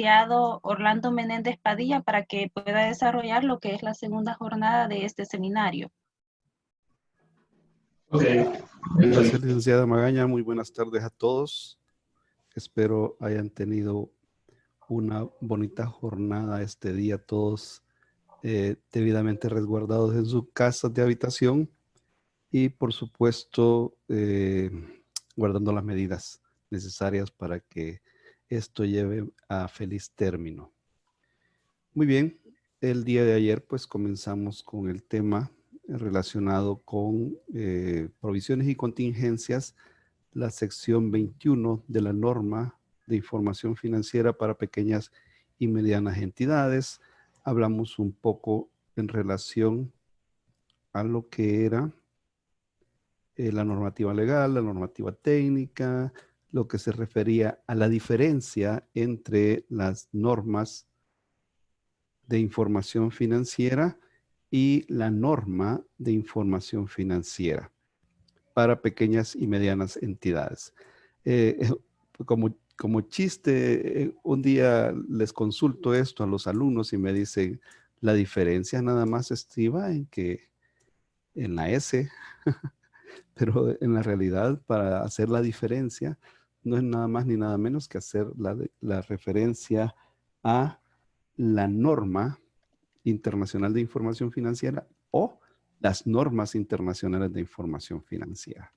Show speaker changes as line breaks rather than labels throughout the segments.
licenciado Orlando Menéndez Padilla para que pueda desarrollar lo que es la segunda jornada de este seminario.
Ok.
Gracias, licenciada Magaña. Muy buenas tardes a todos. Espero hayan tenido una bonita jornada este día, todos debidamente resguardados en sus casas de habitación y, por supuesto, guardando las medidas necesarias para que esto lleve a feliz término. Muy bien, el día de ayer pues comenzamos con el tema relacionado con provisiones y contingencias, la sección 21 de la norma de información financiera para pequeñas y medianas entidades. Hablamos un poco en relación a lo que era la normativa legal, la normativa técnica, lo que se refería a la diferencia entre las normas de información financiera y la norma de información financiera para pequeñas y medianas entidades. Como chiste, un día les consulto esto a los alumnos y me dicen, la diferencia nada más estriba en que en la S, pero en la realidad para hacer la diferencia no es nada más ni nada menos que hacer la referencia a la norma internacional de información financiera o las normas internacionales de información financiera.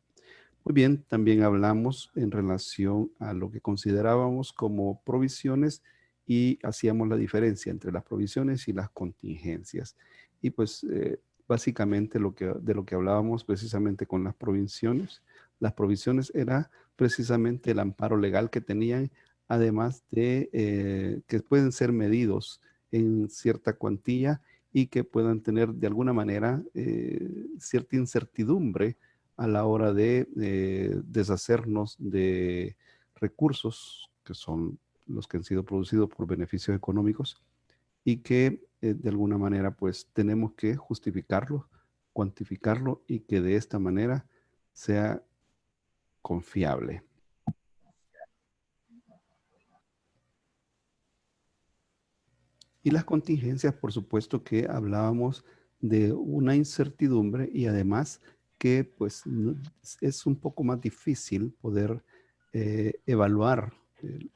Muy bien, también hablamos en relación a lo que considerábamos como provisiones y hacíamos la diferencia entre las provisiones y las contingencias. Y pues básicamente de lo que hablábamos precisamente con las provisiones era precisamente el amparo legal que tenían, además de que pueden ser medidos en cierta cuantía y que puedan tener de alguna manera cierta incertidumbre a la hora de deshacernos de recursos que son los que han sido producidos por beneficios económicos y que de alguna manera pues tenemos que justificarlo, cuantificarlo y que de esta manera sea confiable. Y las contingencias, por supuesto que hablábamos de una incertidumbre y además que pues es un poco más difícil poder evaluar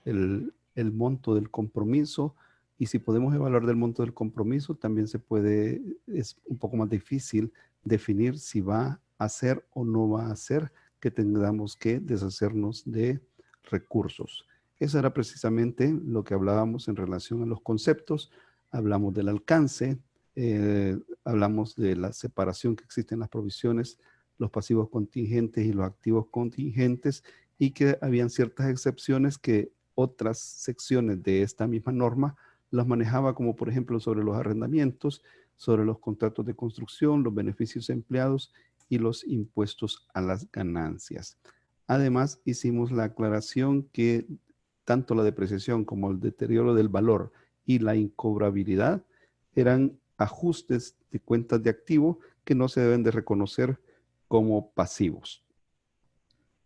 el monto del compromiso, y si podemos evaluar del monto del compromiso también es un poco más difícil definir si va a ser o no va a ser que tengamos que deshacernos de recursos. Eso era precisamente lo que hablábamos en relación a los conceptos. Hablamos del alcance, hablamos de la separación que existe en las provisiones, los pasivos contingentes y los activos contingentes, y que habían ciertas excepciones que otras secciones de esta misma norma las manejaba, como por ejemplo sobre los arrendamientos, sobre los contratos de construcción, los beneficios empleados y los impuestos a las ganancias. Además, hicimos la aclaración que tanto la depreciación como el deterioro del valor y la incobrabilidad eran ajustes de cuentas de activo que no se deben de reconocer como pasivos.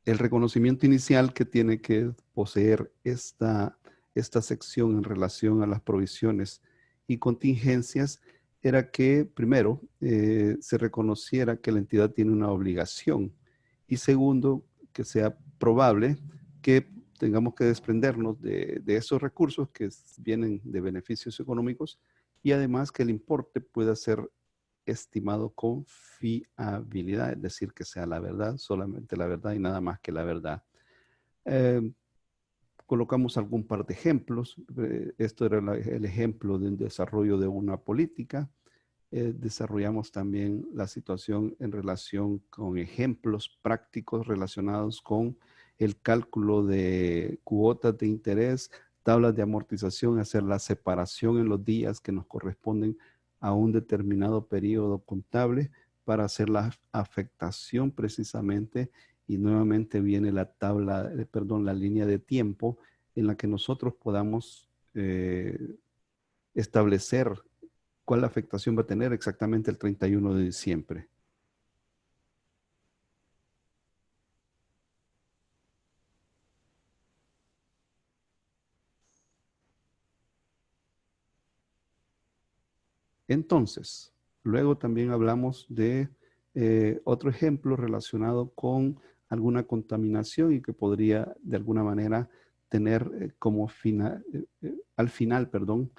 El reconocimiento inicial que tiene que poseer esta sección en relación a las provisiones y contingencias era que, primero, se reconociera que la entidad tiene una obligación, y segundo, que sea probable que tengamos que desprendernos de esos recursos que vienen de beneficios económicos, y además que el importe pueda ser estimado con fiabilidad, es decir, que sea la verdad, solamente la verdad y nada más que la verdad. Colocamos algún par de ejemplos. Esto era el ejemplo del desarrollo de una política. Desarrollamos también la situación en relación con ejemplos prácticos relacionados con el cálculo de cuotas de interés, tablas de amortización, hacer la separación en los días que nos corresponden a un determinado periodo contable para hacer la afectación precisamente, y nuevamente viene la tabla, la línea de tiempo en la que nosotros podamos establecer cuál afectación va a tener exactamente el 31 de diciembre. Entonces, luego también hablamos de otro ejemplo relacionado con alguna contaminación y que podría de alguna manera tener como al final, perdón,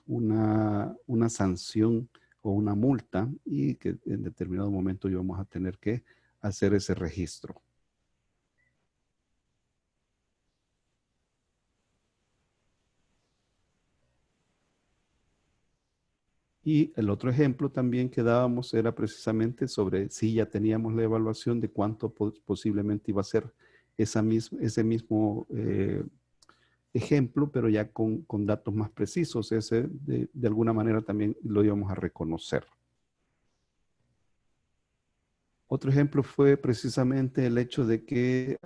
una sanción o una multa y que en determinado momento íbamos a tener que hacer ese registro. Y el otro ejemplo también que dábamos era precisamente sobre si ya teníamos la evaluación de cuánto posiblemente iba a ser ese mismo ejemplo, pero ya con datos más precisos. Ese de alguna manera también lo íbamos a reconocer. Otro ejemplo fue precisamente el hecho de que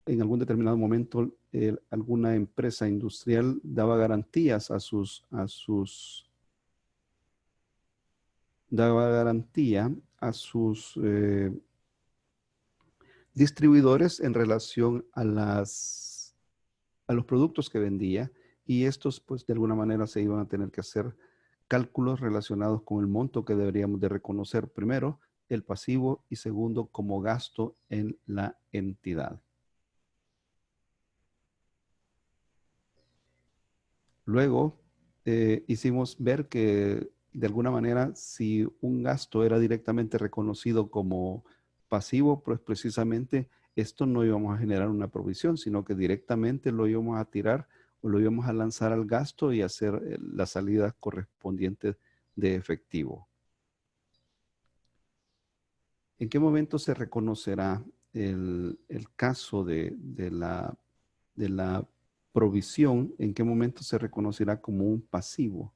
en algún determinado momento alguna empresa industrial daba garantías daba garantía a sus distribuidores en relación a los productos que vendía, y estos pues de alguna manera se iban a tener que hacer cálculos relacionados con el monto que deberíamos de reconocer primero, el pasivo, y segundo como gasto en la entidad. Luego hicimos ver que de alguna manera si un gasto era directamente reconocido como pasivo, pues precisamente esto no íbamos a generar una provisión, sino que directamente lo íbamos a tirar o lo íbamos a lanzar al gasto y hacer la salida correspondiente de efectivo. ¿En qué momento se reconocerá el caso de la provisión? ¿En qué momento se reconocerá como un pasivo?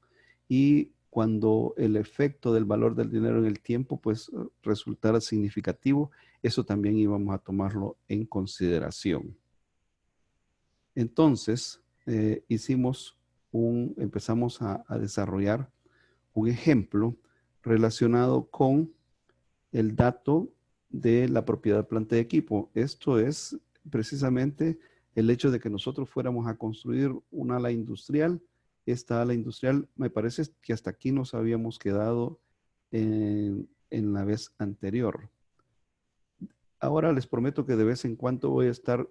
Y cuando el efecto del valor del dinero en el tiempo pues resultara significativo, eso también íbamos a tomarlo en consideración. Entonces, empezamos a desarrollar un ejemplo relacionado con el dato de la propiedad, planta y equipo. Esto es precisamente el hecho de que nosotros fuéramos a construir una ala industrial. Esta ala industrial, me parece que hasta aquí nos habíamos quedado en la vez anterior. Ahora les prometo que de vez en cuando voy a estar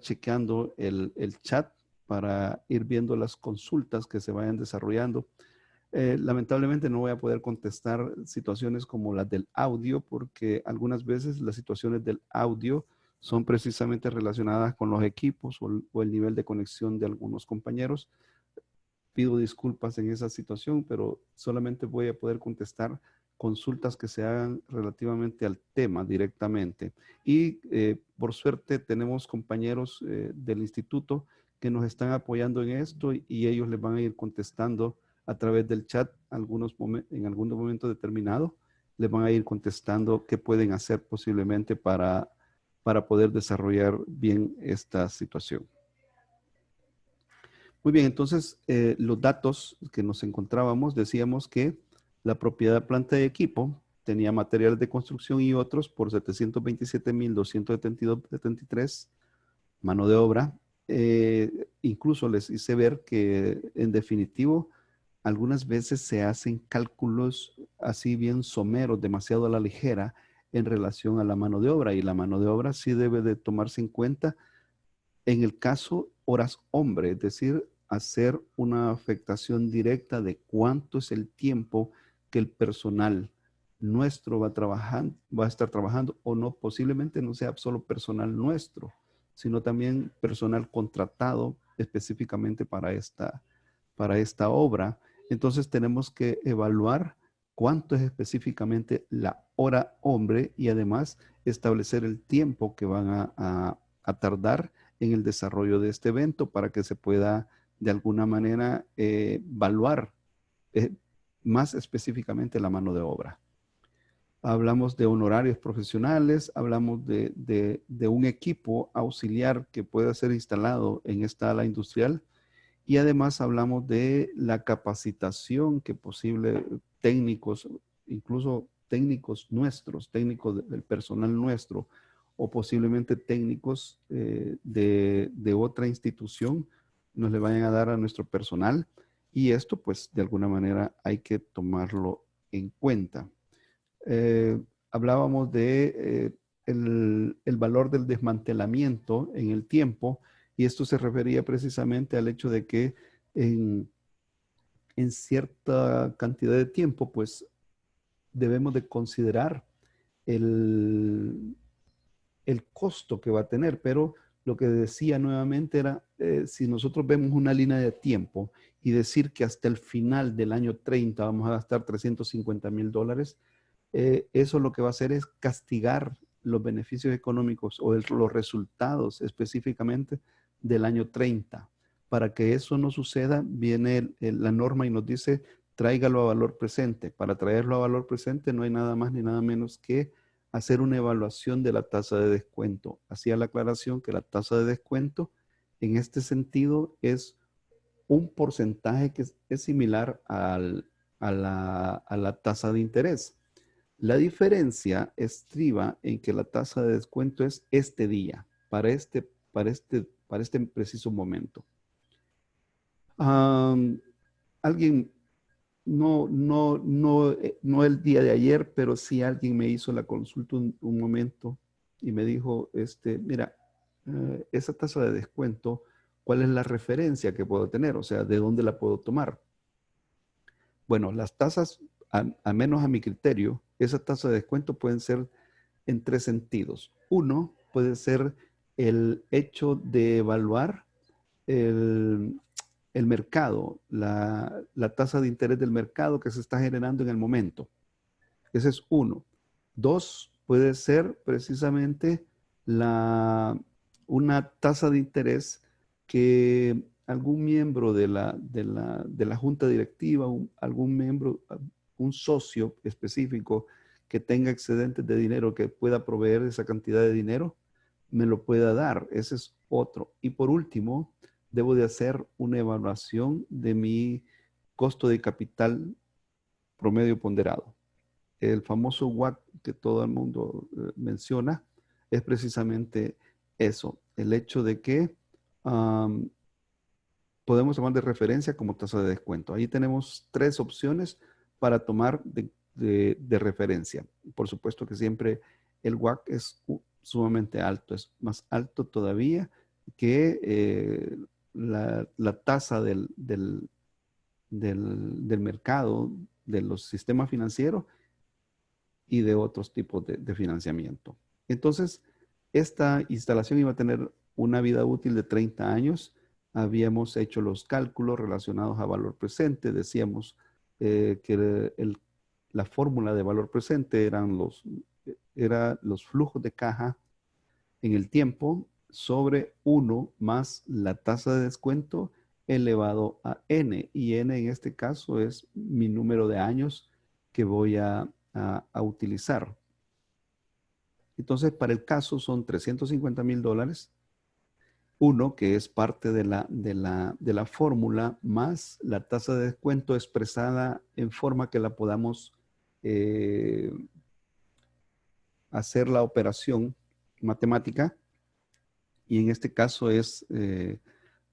chequeando el chat para ir viendo las consultas que se vayan desarrollando. Lamentablemente no voy a poder contestar situaciones como las del audio, porque algunas veces las situaciones del audio son precisamente relacionadas con los equipos o el nivel de conexión de algunos compañeros. Pido disculpas en esa situación, pero solamente voy a poder contestar consultas que se hagan relativamente al tema directamente. Y por suerte tenemos compañeros del instituto que nos están apoyando en esto y ellos les van a ir contestando a través del chat en algún momento determinado. Les van a ir contestando qué pueden hacer posiblemente para poder desarrollar bien esta situación. Muy bien, entonces los datos que nos encontrábamos, decíamos que la propiedad, planta y equipo tenía materiales de construcción y otros por 727,272,73, mano de obra. Incluso les hice ver que en definitivo algunas veces se hacen cálculos así bien someros, demasiado a la ligera en relación a la mano de obra, y la mano de obra sí debe de tomarse en cuenta en el caso horas hombre, es decir, hacer una afectación directa de cuánto es el tiempo que el personal nuestro va a estar trabajando, o no, posiblemente no sea solo personal nuestro, sino también personal contratado específicamente para esta obra. Entonces tenemos que evaluar cuánto es específicamente la hora hombre y además establecer el tiempo que van a tardar en el desarrollo de este evento para que se pueda de alguna manera evaluar más específicamente la mano de obra. Hablamos de honorarios profesionales, hablamos de un equipo auxiliar que pueda ser instalado en esta ala industrial, y además hablamos de la capacitación que posible técnicos, incluso técnicos nuestros, técnicos del personal nuestro, o posiblemente técnicos de otra institución, nos le vayan a dar a nuestro personal, Y esto, pues, de alguna manera hay que tomarlo en cuenta. Hablábamos de el valor del desmantelamiento en el tiempo, y esto se refería precisamente al hecho de que en cierta cantidad de tiempo, pues, debemos de considerar el, el costo que va a tener, pero lo que decía nuevamente era, si nosotros vemos una línea de tiempo y decir que hasta el final del año 30 vamos a gastar $350,000, eso lo que va a hacer es castigar los beneficios económicos o los resultados específicamente del año 30. Para que eso no suceda, viene la norma y nos dice, tráigalo a valor presente. Para traerlo a valor presente no hay nada más ni nada menos que hacer una evaluación de la tasa de descuento. Hacía la aclaración que la tasa de descuento en este sentido es un porcentaje que es similar a la tasa de interés. La diferencia estriba en que la tasa de descuento es este día, para este preciso momento. Alguien, no el día de ayer, pero sí alguien me hizo la consulta un momento y me dijo, mira, esa tasa de descuento, ¿cuál es la referencia que puedo tener? O sea, ¿de dónde la puedo tomar? Bueno, las tasas, a menos a mi criterio, esas tasas de descuento pueden ser en tres sentidos. Uno puede ser el hecho de evaluar el, el mercado, la tasa de interés del mercado que se está generando en el momento. Ese es uno. Dos, puede ser precisamente una tasa de interés que algún miembro de la junta directiva, algún miembro, un socio específico que tenga excedentes de dinero, que pueda proveer esa cantidad de dinero, me lo pueda dar. Ese es otro. Y por último, debo de hacer una evaluación de mi costo de capital promedio ponderado. El famoso WACC que todo el mundo menciona es precisamente eso, el hecho de que podemos tomar de referencia como tasa de descuento. Ahí tenemos tres opciones para tomar de referencia. Por supuesto que siempre el WACC es sumamente alto, es más alto todavía que la tasa del mercado, de los sistemas financieros y de otros tipos de financiamiento. Entonces, esta instalación iba a tener una vida útil de 30 años. Habíamos hecho los cálculos relacionados a valor presente. Decíamos que la fórmula de valor presente eran los flujos de caja en el tiempo sobre 1 más la tasa de descuento elevado a n. Y n en este caso es mi número de años que voy a utilizar. Entonces, para el caso son $350,000. Uno, que es parte de la fórmula, más la tasa de descuento expresada en forma que la podamos hacer la operación matemática. Y en este caso es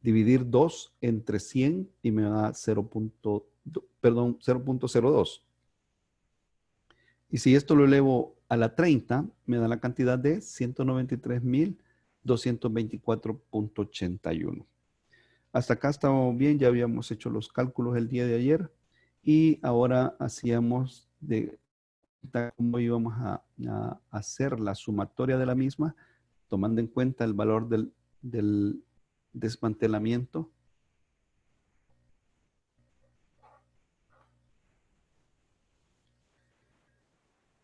dividir 2 entre 100 y me da 0.02. Y si esto lo elevo a la 30, me da la cantidad de 193,224.81. Hasta acá estábamos bien, ya habíamos hecho los cálculos el día de ayer y ahora hacíamos de cómo íbamos a hacer la sumatoria de la misma, tomando en cuenta el valor del desmantelamiento.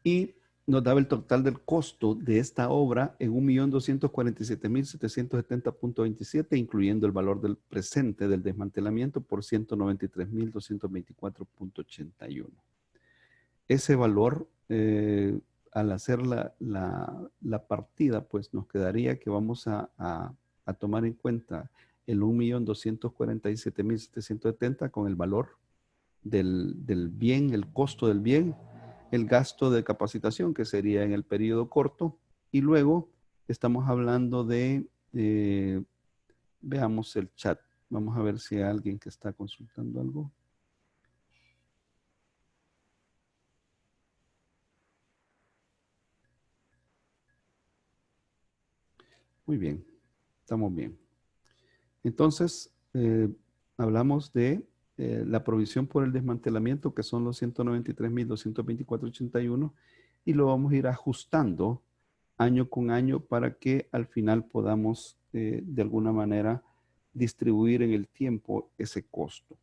Y nos daba el total del costo de esta obra en 1.247.770.27, incluyendo el valor del presente del desmantelamiento por 193.224.81. Ese valor, al hacer la partida, pues nos quedaría que vamos a tomar en cuenta el 1.247.770 con el valor del bien, el costo del bien, el gasto de capacitación, que sería en el periodo corto, y luego estamos hablando de, veamos el chat, Vamos a ver si hay alguien que está consultando algo. Muy bien, estamos bien. Entonces, hablamos de la provisión por el desmantelamiento, que son los 193.224.81, y lo vamos a ir ajustando año con año para que al final podamos, de alguna manera, distribuir en el tiempo ese costo.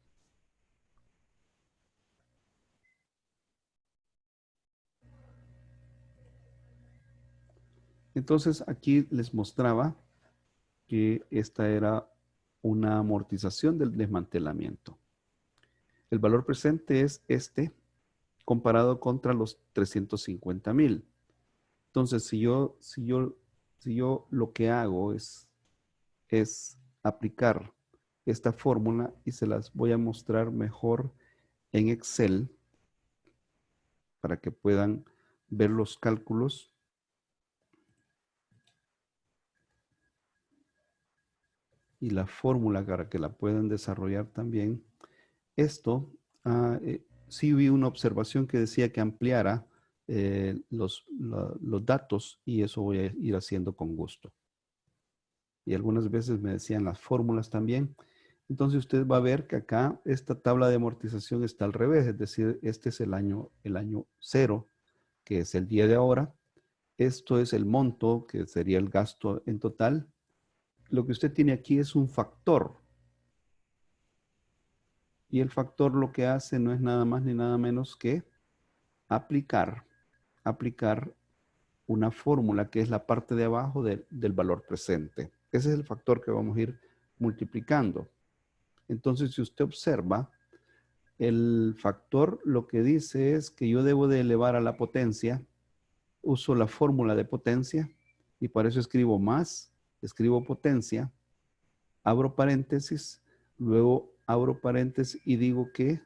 Entonces, aquí les mostraba que esta era una amortización del desmantelamiento. El valor presente es este comparado contra los 350,000. Entonces, si yo lo que hago es aplicar esta fórmula y se las voy a mostrar mejor en Excel para que puedan ver los cálculos. Y la fórmula para que la puedan desarrollar también. Esto, sí vi una observación que decía que ampliara los datos y eso voy a ir haciendo con gusto. Y algunas veces me decían las fórmulas también. Entonces usted va a ver que acá esta tabla de amortización está al revés, es decir, este es el año 0, que es el día de ahora. Esto es el monto, que sería el gasto en total. Lo que usted tiene aquí es un factor. Y el factor lo que hace no es nada más ni nada menos que aplicar una fórmula que es la parte de abajo del valor presente. Ese es el factor que vamos a ir multiplicando. Entonces, si usted observa, el factor lo que dice es que yo debo de elevar a la potencia, uso la fórmula de potencia y para eso escribo más, escribo potencia, abro paréntesis, luego abro paréntesis y digo que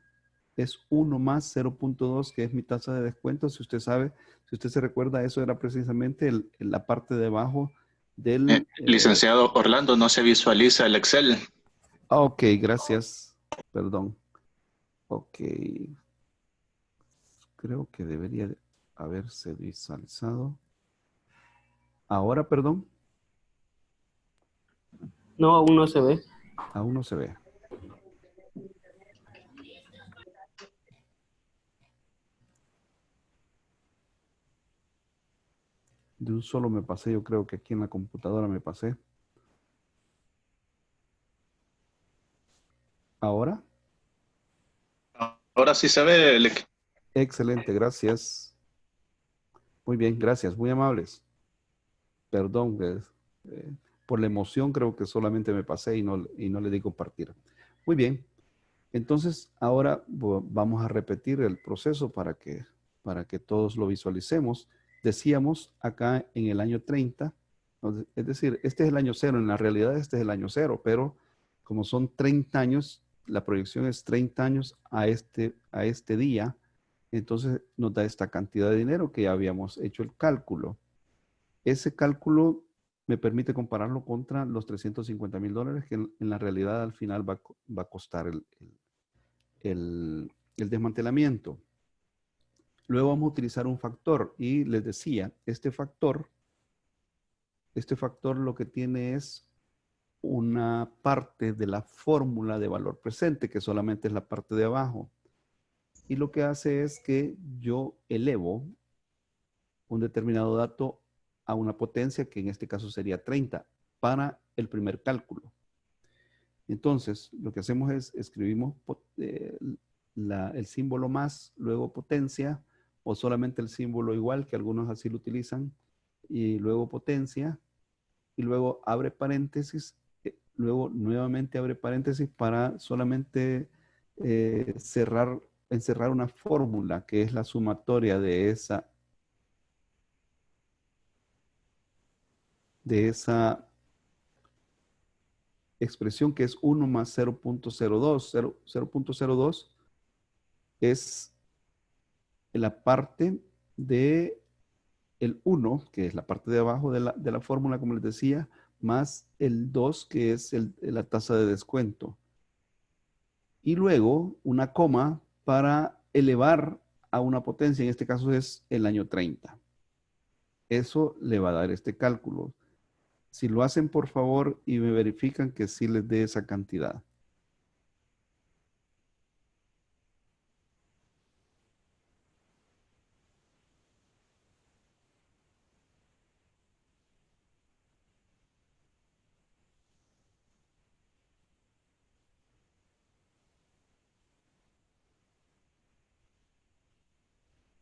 es 1 más 0.2, que es mi tasa de descuento. Si usted sabe, si usted se recuerda, eso era precisamente la parte de abajo del...
Licenciado Orlando, no se visualiza el Excel.
Ok, gracias. Perdón. Ok. Creo que debería haberse visualizado. Ahora, perdón.
No, aún no se ve.
Aún no se ve. De un solo me pasé, yo creo que aquí en la computadora me pasé. ¿Ahora?
Ahora sí se ve el...
Excelente, gracias. Muy bien, gracias, muy amables. Perdón, por la emoción creo que solamente me pasé y no le di compartir. Muy bien, entonces ahora vamos a repetir el proceso para que todos lo visualicemos. Decíamos acá en el año 30, es decir, este es el año 0, en la realidad este es el año 0, pero como son 30 años, la proyección es 30 años a este día, entonces nos da esta cantidad de dinero que ya habíamos hecho el cálculo. Ese cálculo me permite compararlo contra los $350,000 que en la realidad al final va a costar el desmantelamiento. Luego vamos a utilizar un factor y les decía, este factor lo que tiene es una parte de la fórmula de valor presente, que solamente es la parte de abajo. Y lo que hace es que yo elevo un determinado dato a una potencia que en este caso sería 30 para el primer cálculo. Entonces, lo que hacemos es escribimos el símbolo más, luego potencia, o solamente el símbolo igual, que algunos así lo utilizan, y luego potencia, y luego abre paréntesis, luego nuevamente abre paréntesis para solamente encerrar una fórmula que es la sumatoria de esa expresión que es 1 más 0.02. 0.02 es la parte de el 1, que es la parte de abajo de la fórmula, como les decía, más el 2, que es la tasa de descuento. Y luego una coma para elevar a una potencia, en este caso es el año 30. Eso le va a dar este cálculo. Si lo hacen, por favor, y me verifican que sí les dé esa cantidad.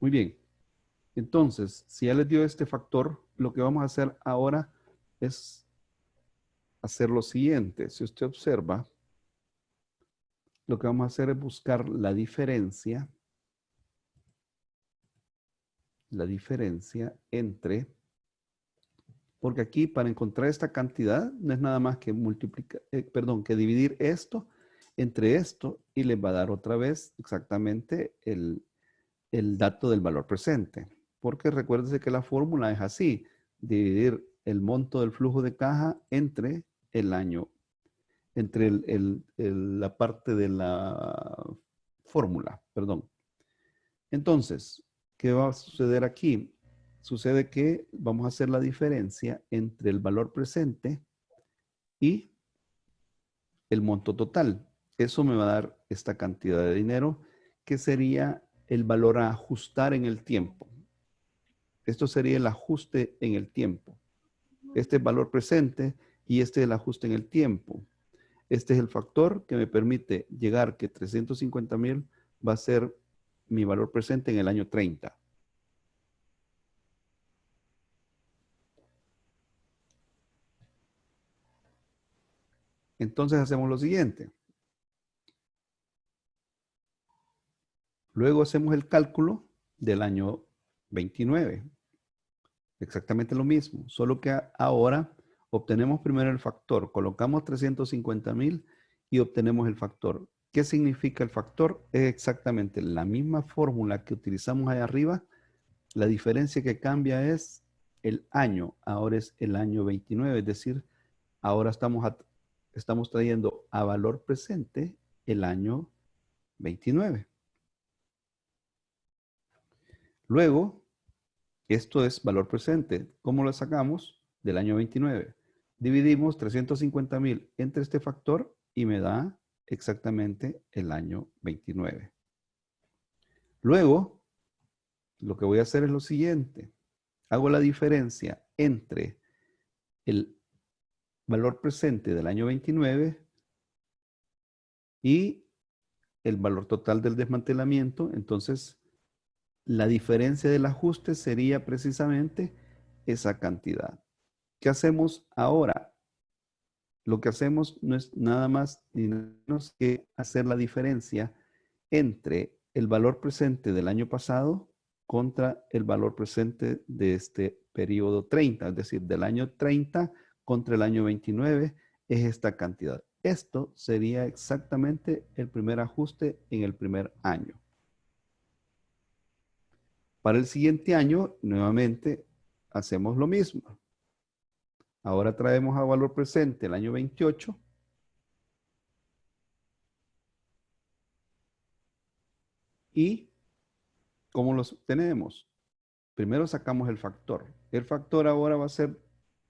Muy bien. Entonces, si ya les dio este factor, lo que vamos a hacer ahora es hacer lo siguiente. Si usted observa, lo que vamos a hacer es buscar la diferencia entre, porque aquí para encontrar esta cantidad no es nada más que multiplicar, que dividir esto entre esto y les va a dar otra vez exactamente el dato del valor presente. Porque recuérdese que la fórmula es así, dividir el monto del flujo de caja entre el año, entre la parte de la fórmula, perdón. Entonces, ¿qué va a suceder aquí? Sucede que vamos a hacer la diferencia entre el valor presente y el monto total. Eso me va a dar esta cantidad de dinero, que sería el valor a ajustar en el tiempo. Esto sería el ajuste en el tiempo. Este es el valor presente y este es el ajuste en el tiempo. Este es el factor que me permite llegar que 350,000 va a ser mi valor presente en el año 30. Entonces hacemos lo siguiente. Luego hacemos el cálculo del año 29. Exactamente lo mismo, solo que ahora obtenemos primero el factor. Colocamos 350,000 y obtenemos el factor. ¿Qué significa el factor? Es exactamente la misma fórmula que utilizamos ahí arriba. La diferencia que cambia es el año. Ahora es el año 29, es decir, ahora estamos trayendo a valor presente el año 29. Luego, esto es valor presente. ¿Cómo lo sacamos? Del año 29. Dividimos 350,000 entre este factor y me da exactamente el año 29. Luego, lo que voy a hacer es lo siguiente. Hago la diferencia entre el valor presente del año 29 y el valor total del desmantelamiento. Entonces, la diferencia del ajuste sería precisamente esa cantidad. ¿Qué hacemos ahora? Lo que hacemos no es nada más ni menos que hacer la diferencia entre el valor presente del año pasado contra el valor presente de este periodo 30, es decir, del año 30 contra el año 29 es esta cantidad. Esto sería exactamente el primer ajuste en el primer año. Para el siguiente año, nuevamente, hacemos lo mismo. Ahora traemos a valor presente el año 28. ¿Y cómo los tenemos? Primero sacamos el factor. El factor ahora va a ser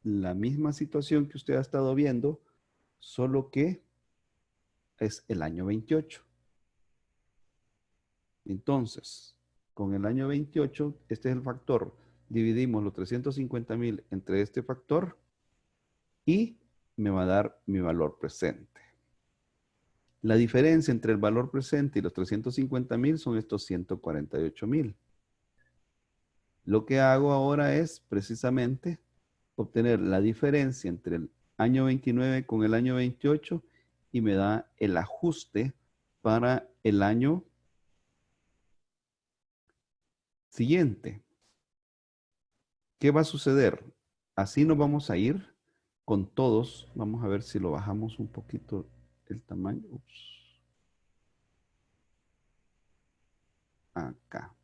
la misma situación que usted ha estado viendo, solo que es el año 28. Entonces, con el año 28, este es el factor. Dividimos los 350,000 entre este factor y me va a dar mi valor presente. La diferencia entre el valor presente y los 350,000 son estos 148,000. Lo que hago ahora es precisamente obtener la diferencia entre el año 29 con el año 28 y me da el ajuste para el año siguiente. ¿Qué va a suceder? Así nos vamos a ir con todos. Vamos a ver si lo bajamos un poquito el tamaño. Ups. Acá.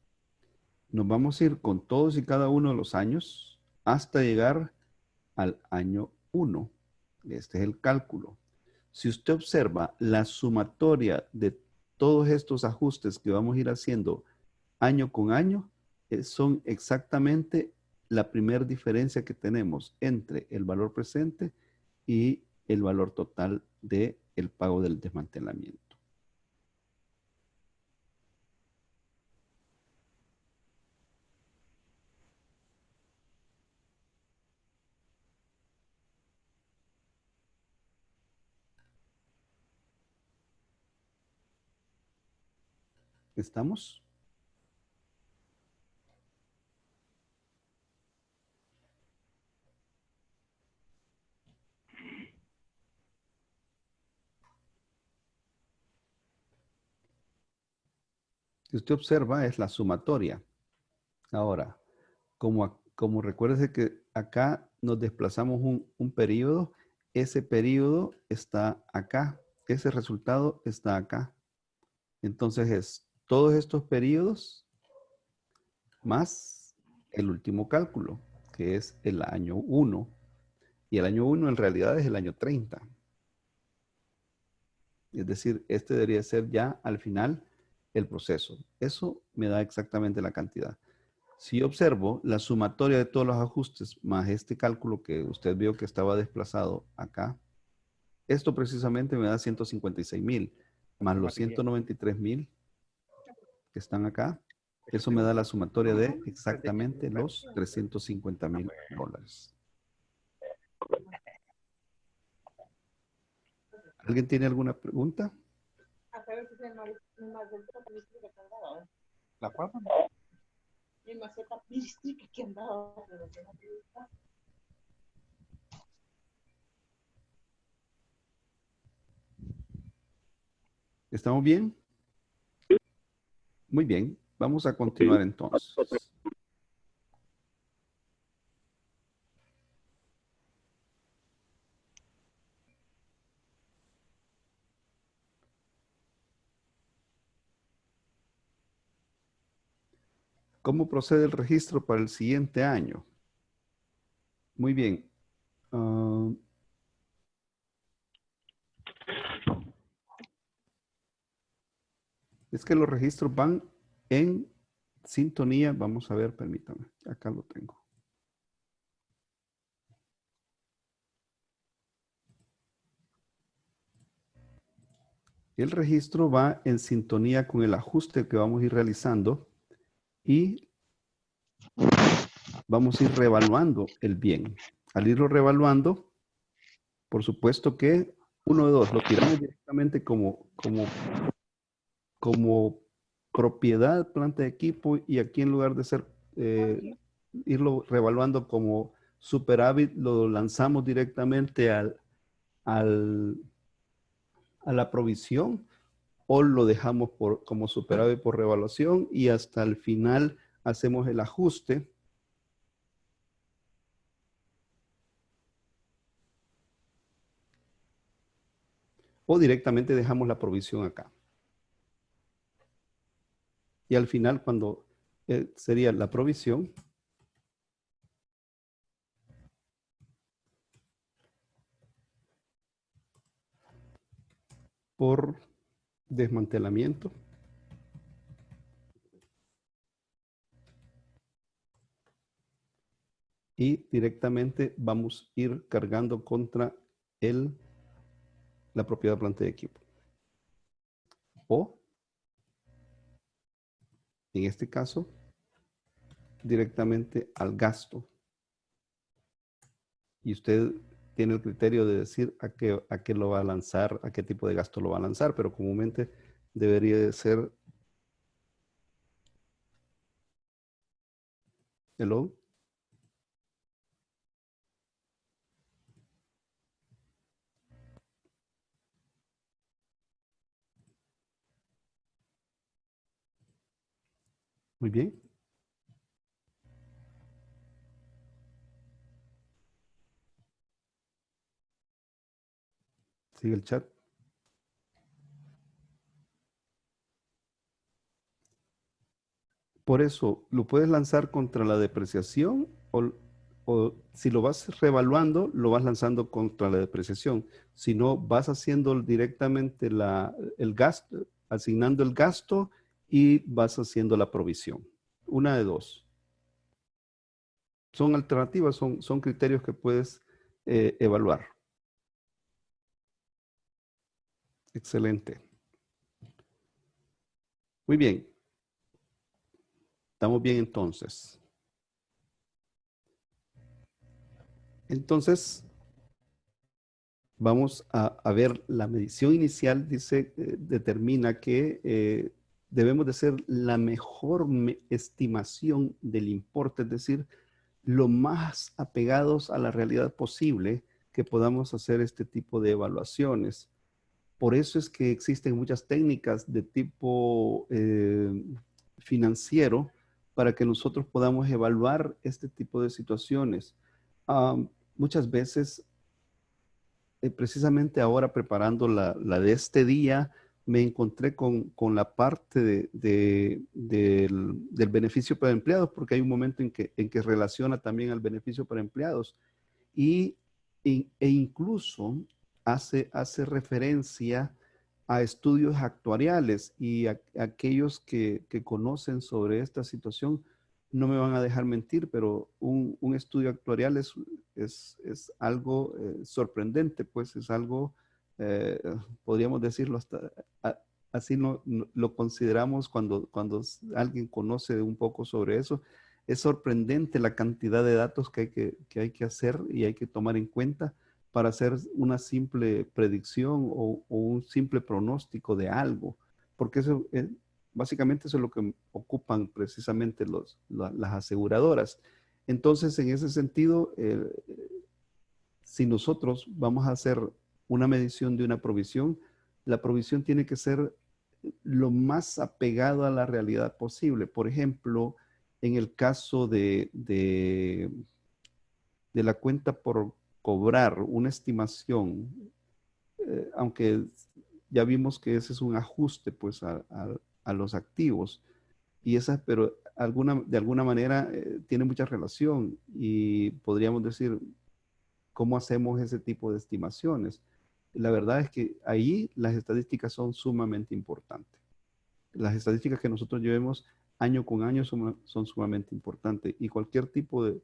Nos vamos a ir con todos y cada uno de los años hasta llegar al año 1. Este es el cálculo. Si usted observa la sumatoria de todos estos ajustes que vamos a ir haciendo año con año, son exactamente la primera diferencia que tenemos entre el valor presente y el valor total del pago del desmantelamiento. ¿Estamos? Si usted observa, es la sumatoria. Ahora, como recuérdese que acá nos desplazamos un periodo, ese periodo está acá, ese resultado está acá. Entonces es todos estos periodos más el último cálculo, que es el año 1. Y el año 1 en realidad es el año 30. Es decir, este debería ser ya al final el proceso. Eso me da exactamente la cantidad. Si yo observo la sumatoria de todos los ajustes más este cálculo que usted vio que estaba desplazado acá, esto precisamente me da 156,000 más los 193,000 que están acá. Eso me da la sumatoria de exactamente los $350,000. ¿Alguien tiene alguna pregunta?
¿La cual?
¿Estamos bien? Muy bien. Vamos a continuar entonces. ¿Cómo procede el registro para el siguiente año? Muy bien. Es que los registros van en sintonía. Vamos a ver, permítame. Acá lo tengo. El registro va en sintonía con el ajuste que vamos a ir realizando y vamos a ir reevaluando el bien. Al irlo reevaluando, por supuesto que uno de dos, lo tiramos directamente como propiedad, planta de equipo, y aquí en lugar de ser irlo reevaluando como superávit, lo lanzamos directamente a la provisión, o lo dejamos como superávit por revaluación y hasta el final hacemos el ajuste. O directamente dejamos la provisión acá. Y al final, cuando sería la provisión, por desmantelamiento. Y directamente vamos a ir cargando contra la propiedad planta de equipo. O, en este caso, directamente al gasto. Y usted tiene el criterio de decir a qué lo va a lanzar, a qué tipo de gasto lo va a lanzar, pero comúnmente debería de ser hello. Muy bien. Sigue el chat. Por eso, ¿lo puedes lanzar contra la depreciación o si lo vas reevaluando, lo vas lanzando contra la depreciación. Si no, vas haciendo directamente el gasto, asignando el gasto y vas haciendo la provisión. Una de dos. Son alternativas, son criterios que puedes evaluar. Excelente. Muy bien. Estamos bien entonces. Entonces, vamos a ver la medición inicial, dice, determina que debemos de hacer la mejor estimación del importe, es decir, lo más apegados a la realidad posible que podamos hacer este tipo de evaluaciones. Por eso es que existen muchas técnicas de tipo financiero para que nosotros podamos evaluar este tipo de situaciones. Muchas veces, precisamente ahora preparando la de este día, me encontré con la parte del beneficio para empleados, porque hay un momento en que relaciona también al beneficio para empleados e incluso hace referencia a estudios actuariales y aquellos que conocen sobre esta situación no me van a dejar mentir, pero un estudio actuarial es algo sorprendente, pues es algo, podríamos decirlo hasta, así lo consideramos cuando alguien conoce un poco sobre eso. Es sorprendente la cantidad de datos que hay que hacer y hay que tomar en cuenta para hacer una simple predicción o un simple pronóstico de algo, porque eso básicamente eso es lo que ocupan precisamente las aseguradoras. Entonces, en ese sentido, si nosotros vamos a hacer una medición de una provisión, la provisión tiene que ser lo más apegado a la realidad posible. Por ejemplo, en el caso de la cuenta por cobrar, una estimación, aunque ya vimos que ese es un ajuste pues a los activos, y esa, pero de alguna manera tiene mucha relación y podríamos decir, ¿cómo hacemos ese tipo de estimaciones? La verdad es que ahí las estadísticas son sumamente importantes. Las estadísticas que nosotros llevemos año con año son sumamente importantes y cualquier tipo de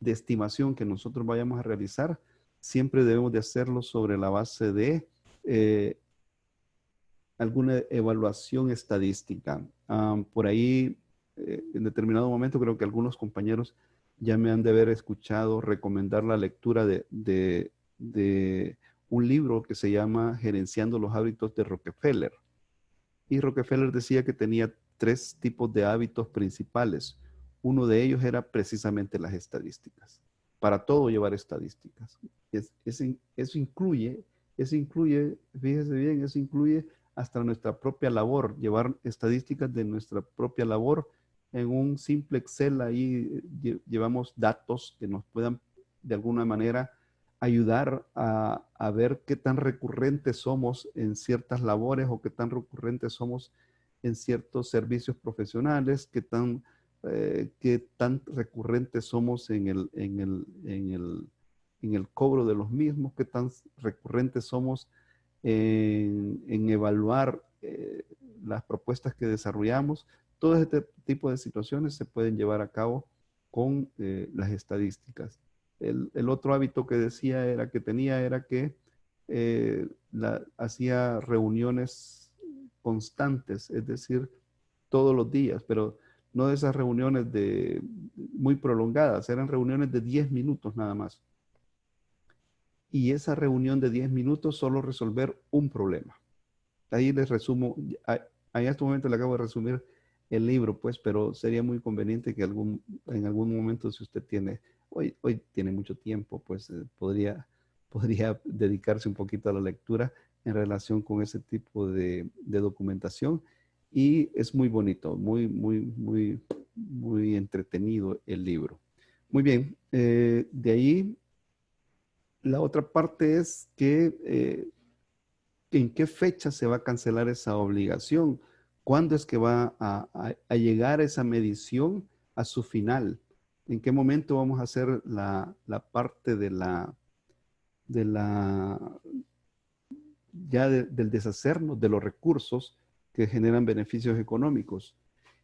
estimación que nosotros vayamos a realizar, siempre debemos de hacerlo sobre la base de alguna evaluación estadística. Por ahí, en determinado momento, creo que algunos compañeros ya me han de haber escuchado recomendar la lectura de un libro que se llama Gerenciando los hábitos de Rockefeller. Y Rockefeller decía que tenía 3 tipos de hábitos principales. Uno de ellos era precisamente las estadísticas. Para todo llevar estadísticas. Eso incluye, fíjese bien, eso incluye hasta nuestra propia labor, llevar estadísticas de nuestra propia labor. En un simple Excel ahí llevamos datos que nos puedan de alguna manera ayudar a ver qué tan recurrentes somos en ciertas labores o qué tan recurrentes somos en ciertos servicios profesionales, qué tan recurrentes somos en el cobro de los mismos, qué tan recurrentes somos en evaluar las propuestas que desarrollamos. Todo este tipo de situaciones se pueden llevar a cabo con las estadísticas. El otro hábito que decía era que hacía reuniones constantes, es decir, todos los días, pero no de esas reuniones muy prolongadas, eran reuniones de 10 minutos nada más. Y esa reunión de 10 minutos solo resolver un problema. Ahí les resumo, en este momento le acabo de resumir el libro, pues, pero sería muy conveniente que en algún momento, si usted hoy tiene mucho tiempo, pues podría dedicarse un poquito a la lectura en relación con ese tipo de documentación. Y es muy bonito, muy entretenido el libro. Muy bien, de ahí la otra parte es que en qué fecha se va a cancelar esa obligación, cuándo es que va a llegar esa medición a su final. ¿En qué momento vamos a hacer la parte del deshacernos de los recursos que generan beneficios económicos?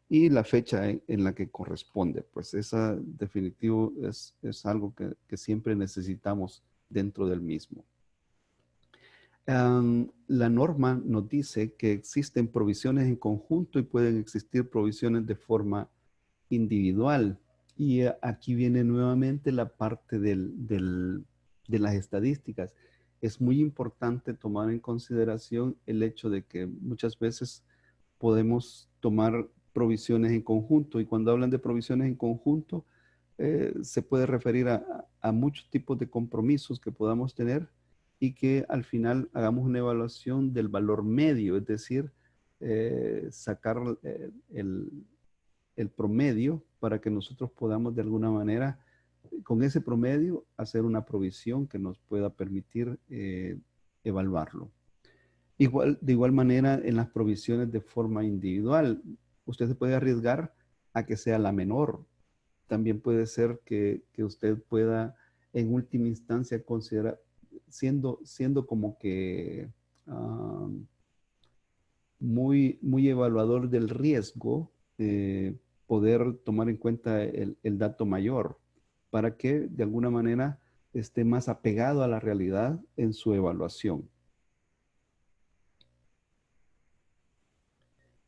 Y la fecha en la que corresponde, pues esa definitivo es algo que siempre necesitamos dentro del mismo. La norma nos dice que existen provisiones en conjunto y pueden existir provisiones de forma individual. Y aquí viene nuevamente la parte de las estadísticas. Es muy importante tomar en consideración el hecho de que muchas veces podemos tomar provisiones en conjunto, y cuando hablan de provisiones en conjunto, se puede referir a muchos tipos de compromisos que podamos tener y que al final hagamos una evaluación del valor medio, es decir, sacar el promedio para que nosotros podamos de alguna manera, con ese promedio, hacer una provisión que nos pueda permitir evaluarlo. De igual manera, en las provisiones de forma individual, usted se puede arriesgar a que sea la menor. También puede ser que usted pueda, en última instancia, considerar, siendo como que muy evaluador del riesgo, poder tomar en cuenta el dato mayor para que de alguna manera esté más apegado a la realidad en su evaluación.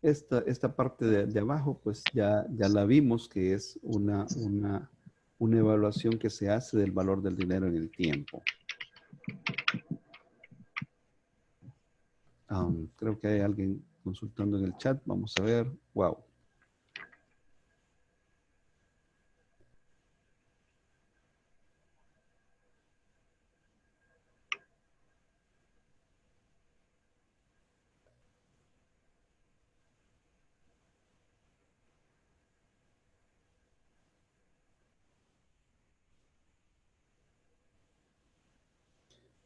Esta parte de abajo, pues ya la vimos, que es una evaluación que se hace del valor del dinero en el tiempo. Creo que hay alguien consultando en el chat. Vamos a ver. Wow.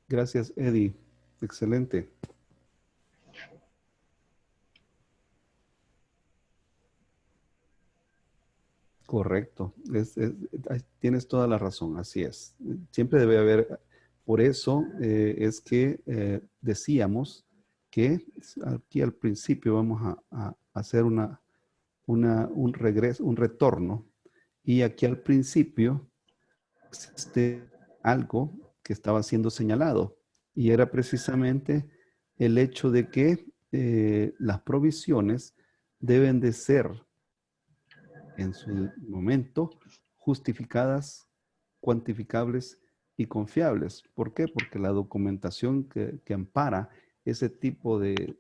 Gracias, Eddie. Excelente. Correcto. Tienes toda la razón. Así es. Siempre debe haber. Por eso es que decíamos que aquí al principio vamos a hacer un regreso, un retorno. Y aquí al principio existe algo que estaba siendo señalado, y era precisamente el hecho de que las provisiones deben de ser en su momento justificadas, cuantificables y confiables. ¿Por qué? Porque la documentación que ampara ese tipo de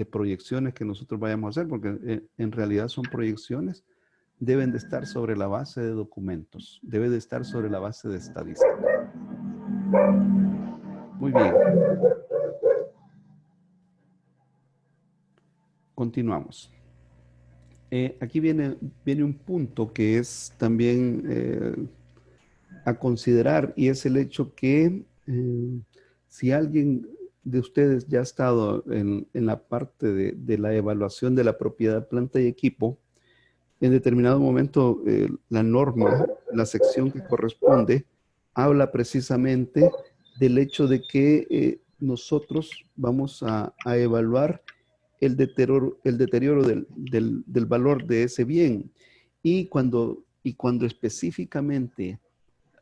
proyecciones que nosotros vayamos a hacer, porque en realidad son proyecciones, deben de estar sobre la base de documentos, debe de estar sobre la base de estadística. Muy bien. Continuamos. Aquí viene un punto que es también a considerar, y es el hecho que si alguien de ustedes ya ha estado en la parte de la evaluación de la propiedad, planta y equipo, en determinado momento la norma, la sección que corresponde, habla precisamente del hecho de que nosotros vamos a evaluar el deterioro del valor de ese bien. Y cuando específicamente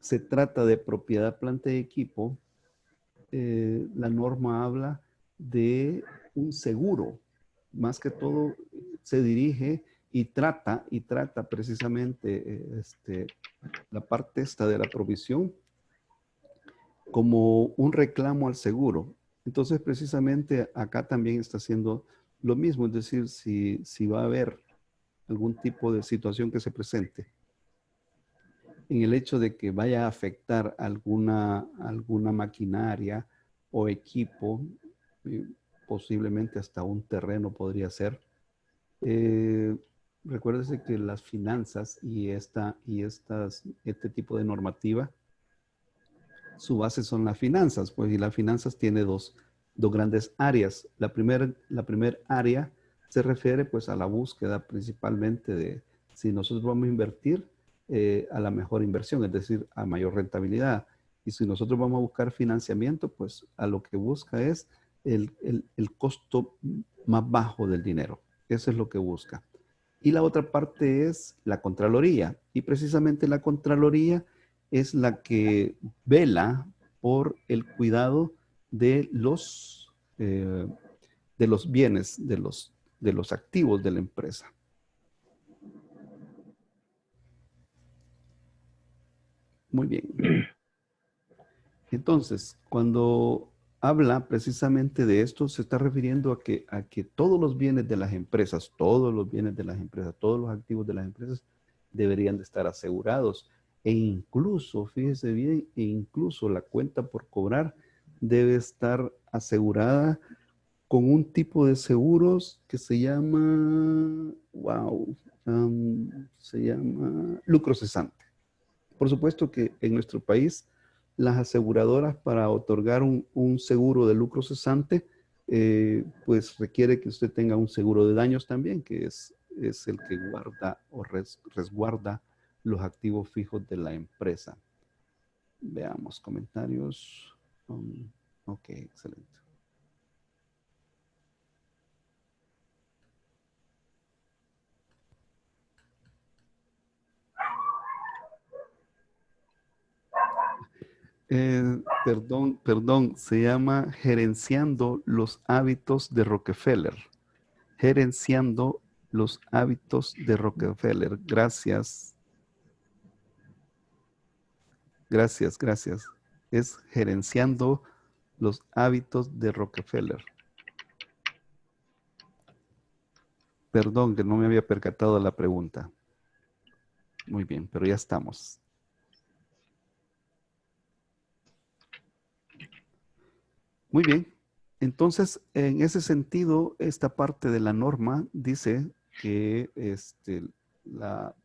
se trata de propiedad, planta y equipo, la norma habla de un seguro. Más que todo se dirige y trata precisamente la parte esta de la provisión como un reclamo al seguro. Entonces, precisamente acá también está haciendo lo mismo, es decir, si va a haber algún tipo de situación que se presente en el hecho de que vaya a afectar alguna maquinaria o equipo, posiblemente hasta un terreno podría ser. Recuérdese que las finanzas y este tipo de normativa, su base son las finanzas, pues, y las finanzas tiene dos grandes áreas. La primer área se refiere pues a la búsqueda principalmente de si nosotros vamos a invertir, a la mejor inversión, es decir, a mayor rentabilidad. Y si nosotros vamos a buscar financiamiento, pues a lo que busca es el costo más bajo del dinero. Eso es lo que busca. Y la otra parte es la Contraloría. Y precisamente la Contraloría es la que vela por el cuidado de los bienes, de los activos de la empresa. Muy bien. Entonces, cuando habla precisamente de esto, se está refiriendo a que todos los bienes de las empresas, todos los bienes de las empresas, todos los activos de las empresas deberían de estar asegurados. E incluso, fíjese bien, e incluso la cuenta por cobrar debe estar asegurada con un tipo de seguros que se llama, se llama lucro cesante. Por supuesto que en nuestro país, las aseguradoras para otorgar un seguro de lucro cesante, pues requiere que usted tenga un seguro de daños también, que es el que guarda o resguarda los activos fijos de la empresa. Veamos comentarios. Ok, excelente. Perdón, se llama Gerenciando los hábitos de Rockefeller. Gerenciando los hábitos de Rockefeller. Gracias. Gracias. Es Gerenciando los hábitos de Rockefeller. Perdón, que no me había percatado de la pregunta. Muy bien, pero ya estamos. Muy bien. Entonces, en ese sentido, esta parte de la norma dice que la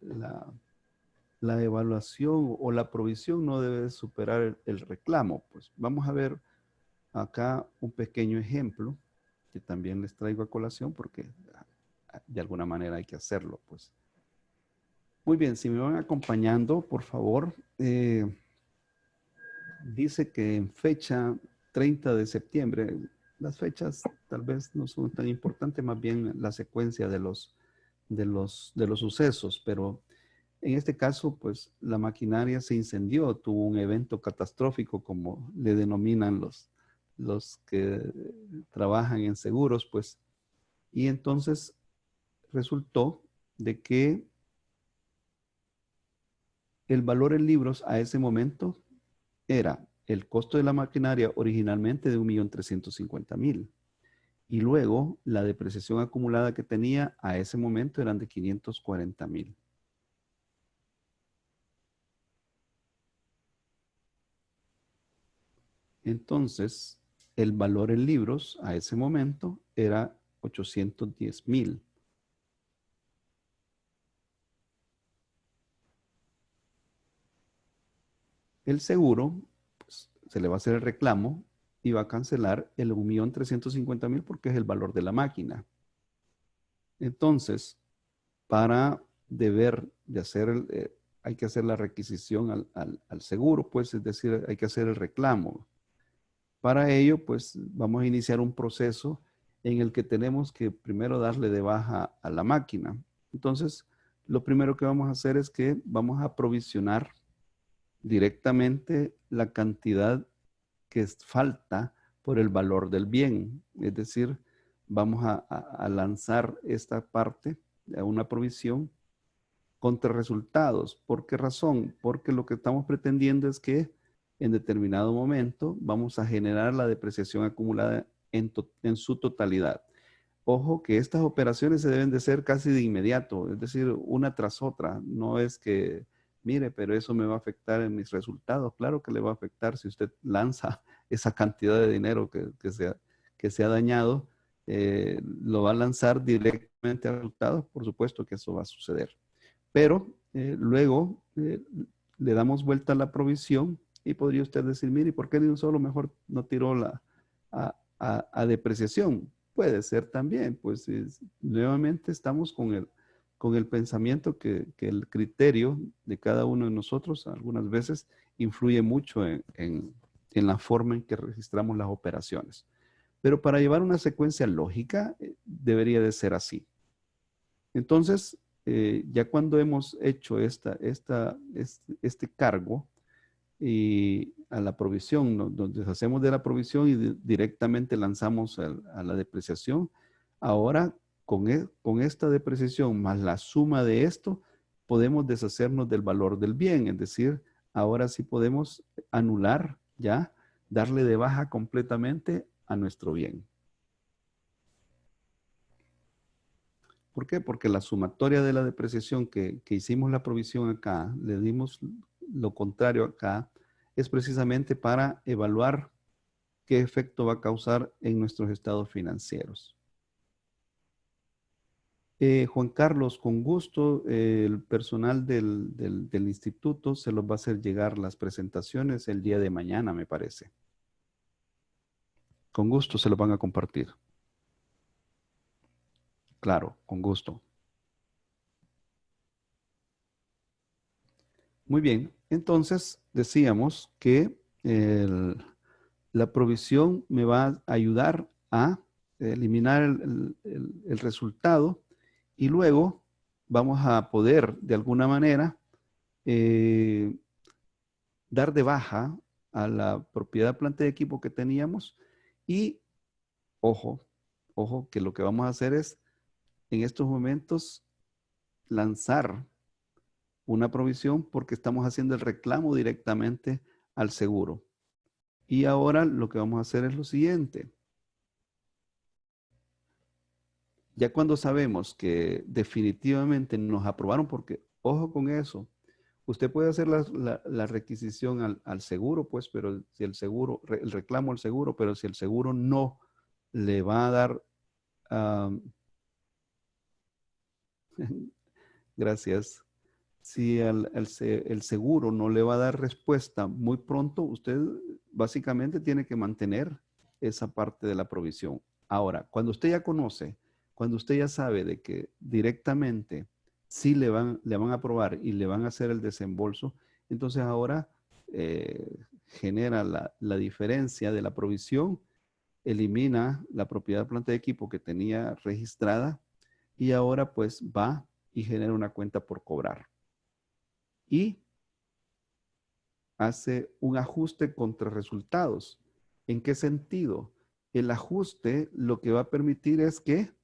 evaluación o la provisión no debe superar el reclamo. Pues vamos a ver acá un pequeño ejemplo que también les traigo a colación porque de alguna manera hay que hacerlo. Pues. Muy bien, si me van acompañando, por favor. Dice que en fecha 30 de septiembre, las fechas tal vez no son tan importantes, más bien la secuencia de los sucesos, pero en este caso, pues la maquinaria se incendió, tuvo un evento catastrófico, como le denominan los que trabajan en seguros, pues, y entonces resultó de que el valor en libros a ese momento era el costo de la maquinaria originalmente de 1.350.000. Y luego la depreciación acumulada que tenía a ese momento eran de 540.000. Entonces, el valor en libros a ese momento era 810.000. El seguro, pues, se le va a hacer el reclamo y va a cancelar el 1.350.000 porque es el valor de la máquina. Entonces, para deber de hacer, hay que hacer la requisición al seguro, pues, es decir, hay que hacer el reclamo. Para ello, pues, vamos a iniciar un proceso en el que tenemos que primero darle de baja a la máquina. Entonces, lo primero que vamos a hacer es que vamos a provisionar directamente la cantidad que falta por el valor del bien. Es decir, vamos a lanzar esta parte a una provisión contra resultados. ¿Por qué razón? Porque lo que estamos pretendiendo es que en determinado momento vamos a generar la depreciación acumulada en su totalidad. Ojo que estas operaciones se deben de hacer casi de inmediato, es decir, una tras otra. No es que, mire, pero eso me va a afectar en mis resultados. Claro que le va a afectar si usted lanza esa cantidad de dinero que se ha dañado, lo va a lanzar directamente a resultados. Por supuesto que eso va a suceder. Pero luego le damos vuelta a la provisión y podría usted decir, mire, ¿por qué de un solo mejor no tiró a depreciación? Puede ser también, pues nuevamente estamos con con el pensamiento que el criterio de cada uno de nosotros algunas veces influye mucho en la forma en que registramos las operaciones. Pero para llevar una secuencia lógica, debería de ser así. Entonces, ya cuando hemos hecho este cargo y a la provisión, nos deshacemos de la provisión y directamente lanzamos a la depreciación, ahora con esta depreciación más la suma de esto, podemos deshacernos del valor del bien. Es decir, ahora sí podemos anular ya, darle de baja completamente a nuestro bien. ¿Por qué? Porque la sumatoria de la depreciación que hicimos la provisión acá, le dimos lo contrario acá, es precisamente para evaluar qué efecto va a causar en nuestros estados financieros. Juan Carlos, con gusto, el personal del instituto se los va a hacer llegar las presentaciones el día de mañana, me parece. Con gusto se los van a compartir. Claro, con gusto. Muy bien, entonces decíamos que la provisión me va a ayudar a eliminar el resultado y luego vamos a poder de alguna manera dar de baja a la propiedad planta de equipo que teníamos y ojo, que lo que vamos a hacer es en estos momentos lanzar una provisión porque estamos haciendo el reclamo directamente al seguro. Y ahora lo que vamos a hacer es lo siguiente. Ya cuando sabemos que definitivamente nos aprobaron, porque ojo con eso, usted puede hacer la requisición al seguro, pues, pero si el seguro, el reclamo al seguro, pero si el seguro no le va a dar, gracias, si el seguro no le va a dar respuesta muy pronto, usted básicamente tiene que mantener esa parte de la provisión. Ahora, cuando usted ya conoce, cuando usted ya sabe de que directamente sí le van a aprobar y le van a hacer el desembolso, entonces ahora genera la diferencia de la provisión, elimina la propiedad planta de equipo que tenía registrada y ahora pues va y genera una cuenta por cobrar. Y hace un ajuste contra resultados. ¿En qué sentido? El ajuste lo que va a permitir es que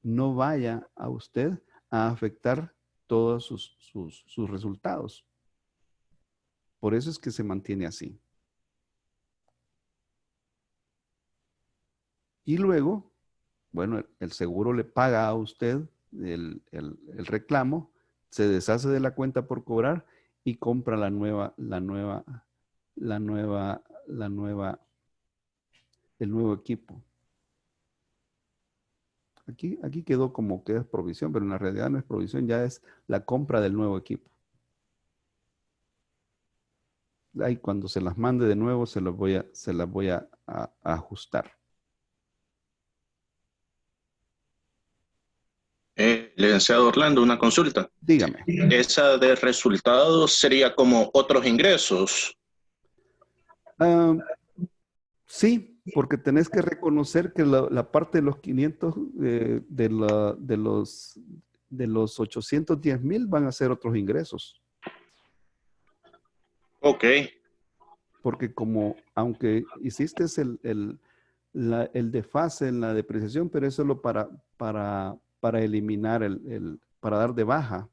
no vaya a usted a afectar todos sus resultados. Por eso es que se mantiene así. Y luego, bueno, el seguro le paga a usted el reclamo, se deshace de la cuenta por cobrar y compra el nuevo equipo. Aquí quedó como que es provisión, pero en la realidad no es provisión, ya es la compra del nuevo equipo. Ahí cuando se las mande de nuevo se las voy a ajustar.
Licenciado Orlando, una consulta.
Dígame.
Esa de resultados sería como otros ingresos.
Sí, porque tenés que reconocer que la parte de los 500, de los 810,000 van a ser otros ingresos.
Ok.
Porque aunque hiciste el desfase en la depreciación, pero eso es solo para eliminar para dar de baja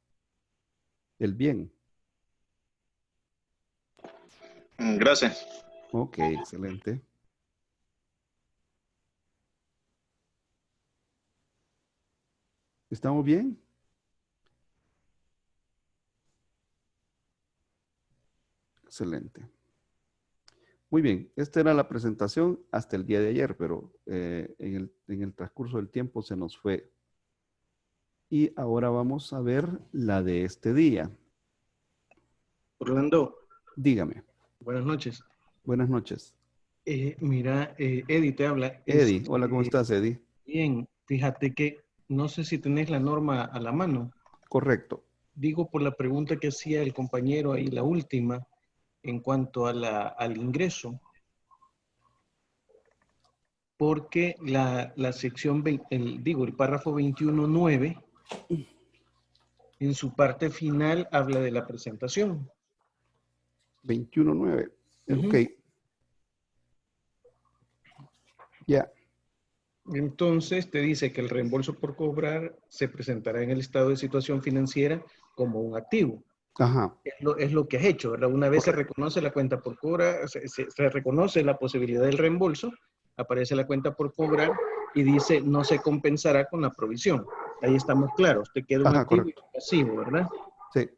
el bien.
Gracias.
Ok, excelente. ¿Estamos bien? Excelente. Muy bien, esta era la presentación hasta el día de ayer, pero en el transcurso del tiempo se nos fue. Y ahora vamos a ver la de este día.
Orlando,
Dígame.
buenas noches.
Buenas noches.
Mira, Eddie te habla.
Eddie, hola, ¿cómo estás, Eddie?
Bien, fíjate que No sé si tenés la norma a la mano.
Correcto.
Digo por la pregunta que hacía el compañero ahí, la última, en cuanto a al ingreso. Porque la sección, el párrafo 21.9, en su parte final habla de la presentación.
21.9.
Ujú.
Ok. Ya.
Entonces te dice que el reembolso por cobrar se presentará en el estado de situación financiera como un activo.
Ajá.
Es lo que has hecho, ¿verdad? Una vez se reconoce la cuenta por cobrar, se reconoce la posibilidad del reembolso, aparece la cuenta por cobrar y dice no se compensará con la provisión. Ahí estamos claros, te queda un
Ajá,
activo y
correcto.
un pasivo, ¿verdad?
Sí.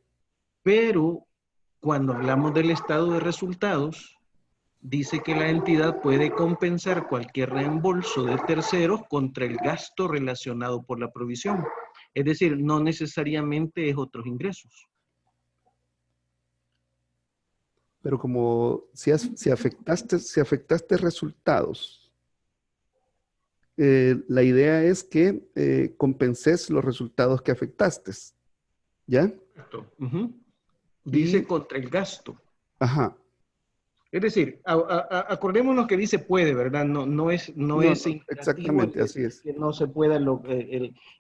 Pero cuando hablamos del estado de resultados, dice que la entidad puede compensar cualquier reembolso de terceros contra el gasto relacionado por la provisión. Es decir, no necesariamente es otros ingresos.
Pero como si afectaste resultados, la idea es que compenses los resultados que afectaste. ¿Ya?
Correcto. Ujú. Dice
Y,
contra el gasto.
ajá.
Es decir, acordémonos que dice puede, ¿verdad? No es
No, no,
imperativo
exactamente, así es.
que no se pueda.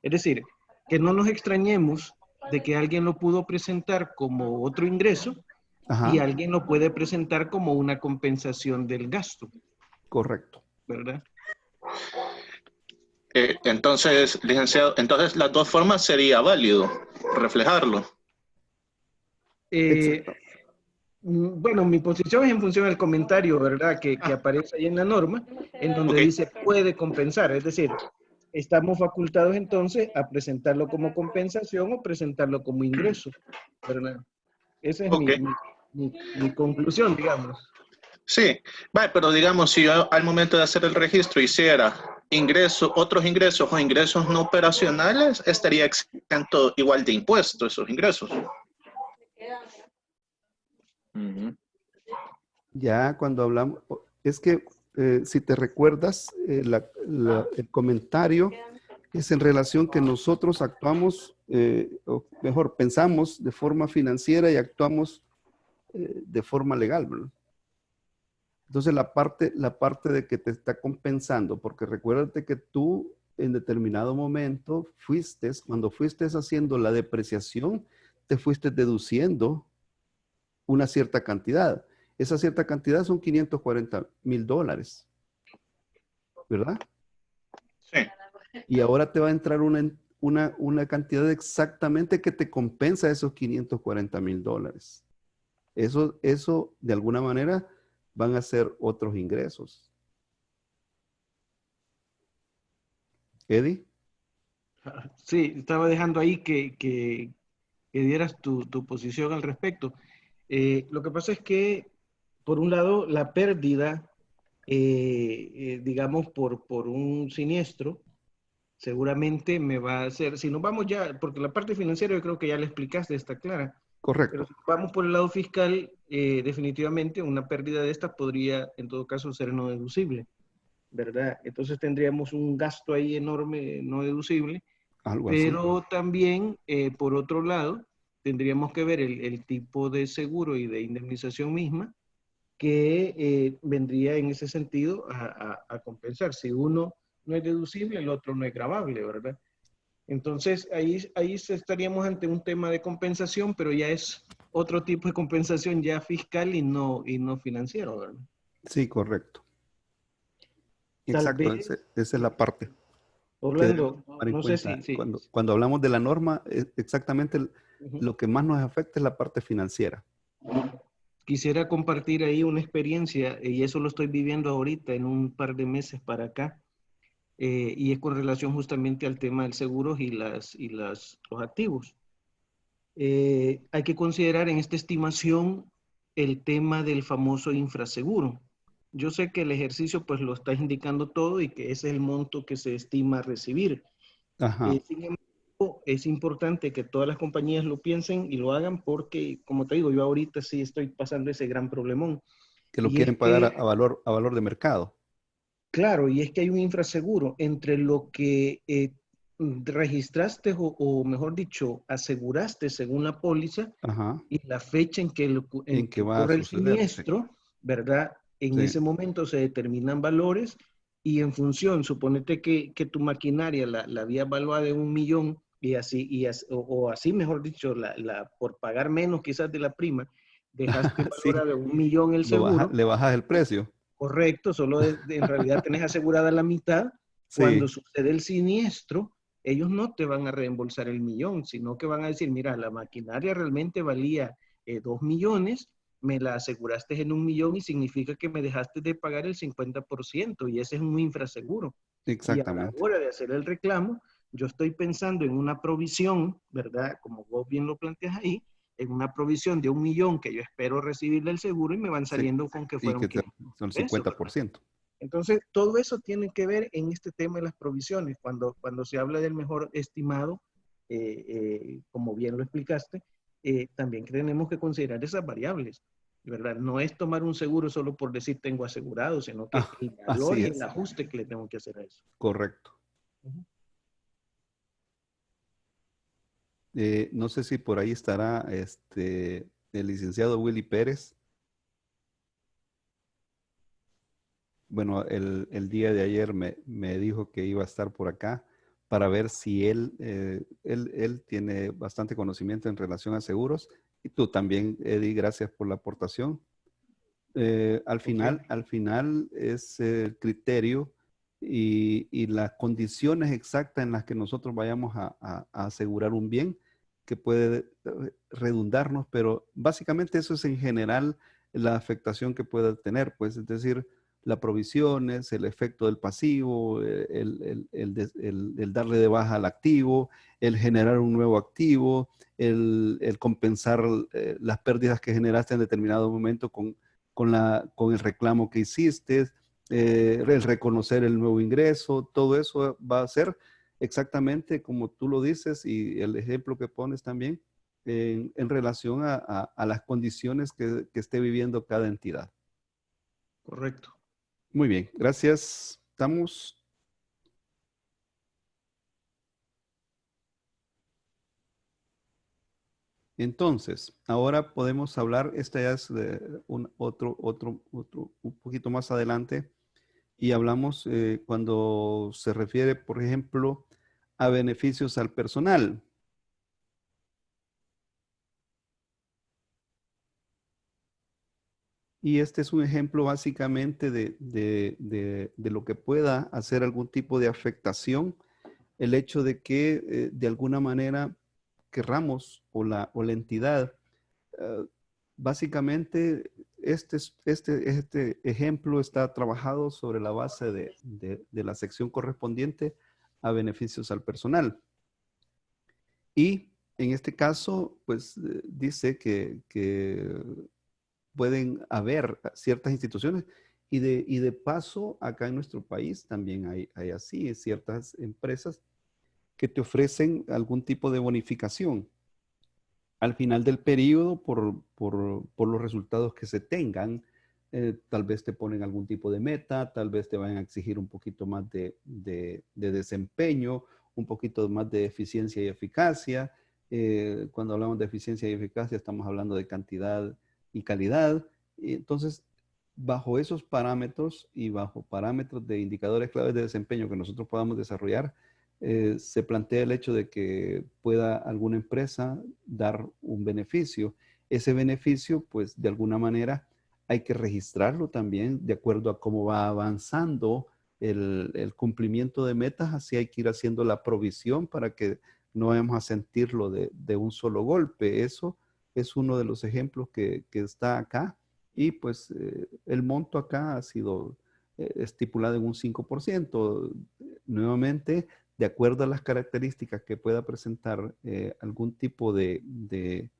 Es decir, que no nos extrañemos de que alguien lo pudo presentar como otro ingreso y
Ajá,
alguien lo puede presentar como una compensación del gasto,
correcto.
¿verdad?
Entonces, licenciado, entonces las dos formas sería válido reflejarlo.
Eh,
Exacto.
bueno, mi posición es en función del comentario, ¿verdad? Que aparece ahí en la norma, en donde
Ok,
dice puede compensar. Es decir, estamos facultados entonces a presentarlo como compensación o presentarlo como ingreso, ¿verdad? Esa es
ok.
mi conclusión, digamos.
Sí, vale, pero digamos, si yo al momento de hacer el registro hiciera ingresos, otros ingresos o ingresos no operacionales, estaría exento igual de impuestos esos ingresos. Ujú.
Ya cuando hablamos, es que si te recuerdas, el comentario es en relación que nosotros actuamos, o mejor, pensamos de forma financiera y actuamos de forma legal, ¿verdad? Entonces la parte de que te está compensando, porque recuérdate que tú en determinado momento cuando fuiste haciendo la depreciación, te fuiste deduciendo una cierta cantidad. Esa cierta cantidad son $540,000, ¿verdad?
Sí,
Y ahora te va a entrar una cantidad exactamente que te compensa esos $540,000. Eso de alguna manera van a ser otros ingresos. Eddie,
Sí, estaba dejando ahí que dieras tu posición al respecto. Lo que pasa es que, por un lado, la pérdida, digamos, por un siniestro, seguramente me va a hacer, si nos vamos ya, porque la parte financiera yo creo que ya la explicaste, está clara, pero
correcto.
si vamos por el lado fiscal, definitivamente una pérdida de esta podría, en todo caso, ser no deducible, ¿verdad? Entonces tendríamos un gasto ahí enorme no deducible,
Algo así.
pero también, por otro lado, tendríamos que ver el tipo de seguro y de indemnización misma que vendría en ese sentido a compensar. Si uno no es deducible, el otro no es gravable, ¿verdad? Entonces, ahí estaríamos ante un tema de compensación, pero ya es otro tipo de compensación ya fiscal y no financiero, ¿verdad?
Sí, correcto.
Tal
Exacto.
vez,
Esa es la parte que debemos
Orlando,
tomar en
no sé
cuenta.
si
Cuando hablamos de la norma, exactamente
ujú.
lo que más nos afecta es la parte financiera.
Quisiera compartir ahí una experiencia, y eso lo estoy viviendo ahorita en un par de meses para acá, y es con relación justamente al tema del seguro y los activos. Hay que considerar en esta estimación el tema del famoso infraseguro. Yo sé que el ejercicio pues lo está indicando todo y que ese es el monto que se estima recibir.
Ajá.
Sin embargo, es importante que todas las compañías lo piensen y lo hagan porque, como te digo, yo ahorita sí estoy pasando ese gran problemón.
Que lo
Y es
quieren pagar
que,
a valor de mercado.
claro, y es que hay un infraseguro entre lo que registraste o mejor dicho, aseguraste según la póliza
Ajá.
y la fecha en que,
En
en
que
que
va a
ocurre el
suceder. Sí.
siniestro, ¿verdad? En
Sí.
ese momento se determinan valores y en función, suponete que tu maquinaria la había evaluada en 1 millón y así, o así, mejor dicho, por pagar menos quizás de la prima, dejaste
Sí.
valorado en 1 millón el seguro.
Le bajas el precio.
Correcto, solo en realidad tenés asegurada la mitad. Cuando
Sí.
sucede el siniestro, ellos no te van a reembolsar el 1 millón, sino que van a decir, mira, la maquinaria realmente valía 2 millones, me la aseguraste en 1 millón y significa que me dejaste de pagar el 50% y ese es un infraseguro. Y a la
Exactamente.
hora de hacer el reclamo, yo estoy pensando en una provisión, ¿verdad? Como vos bien lo planteas ahí, en una provisión de 1 millón que yo espero recibir del seguro y me van
Sí.
saliendo con que
Y
fueron
que
500
son el
pesos, ¿verdad?
50%.
Entonces, todo eso tiene que ver en este tema de las provisiones. Cuando se habla del mejor estimado, como bien lo explicaste, también tenemos que considerar esas variables, ¿verdad? No es tomar un seguro solo por decir tengo asegurado, sino que el valor
Así
y el
es.
ajuste que le tengo que hacer a eso.
Correcto.
Ujú.
No sé si por ahí estará el licenciado Willy Pérez. Bueno, el día de ayer me dijo que iba a estar por acá para ver si él tiene bastante conocimiento en relación a seguros. Y tú también, Eddie, gracias por la aportación.
Ok,
Al final es el criterio y las condiciones exactas en las que nosotros vayamos a asegurar un bien que puede redundarnos, pero básicamente eso es en general la afectación que pueda tener, pues es decir, la provisión es el efecto del pasivo, el darle de baja al activo, el generar un nuevo activo, el compensar las pérdidas que generaste en determinado momento con el reclamo que hiciste, el reconocer el nuevo ingreso, todo eso va a ser exactamente como tú lo dices y el ejemplo que pones también en relación a las condiciones que esté viviendo cada entidad.
correcto.
Muy bien, gracias. Estamos. Entonces, ahora podemos hablar, esta ya es un poquito más adelante, y hablamos cuando se refiere, por ejemplo, a beneficios al personal. Y este es un ejemplo básicamente de lo que pueda hacer algún tipo de afectación, el hecho de que de alguna manera querramos o la entidad, eh, básicamente este ejemplo está trabajado sobre la base de la sección correspondiente a beneficios al personal. Y en este caso, pues dice que pueden haber ciertas instituciones y de paso acá en nuestro país también hay así ciertas empresas que te ofrecen algún tipo de bonificación al final del periodo por los resultados que se tengan. Tal vez te ponen algún tipo de meta, tal vez te vayan a exigir un poquito más de desempeño, un poquito más de eficiencia y eficacia. Cuando hablamos de eficiencia y eficacia estamos hablando de cantidad y calidad. Y entonces, bajo esos parámetros y bajo parámetros de indicadores claves de desempeño que nosotros podamos desarrollar, se plantea el hecho de que pueda alguna empresa dar un beneficio. Ese beneficio, pues de alguna manera hay que registrarlo también de acuerdo a cómo va avanzando el cumplimiento de metas, así hay que ir haciendo la provisión para que no vayamos a sentirlo de un solo golpe. Eso es uno de los ejemplos que está acá y pues el monto acá ha sido estipulado en un 5%. Nuevamente, de acuerdo a las características que pueda presentar algún tipo de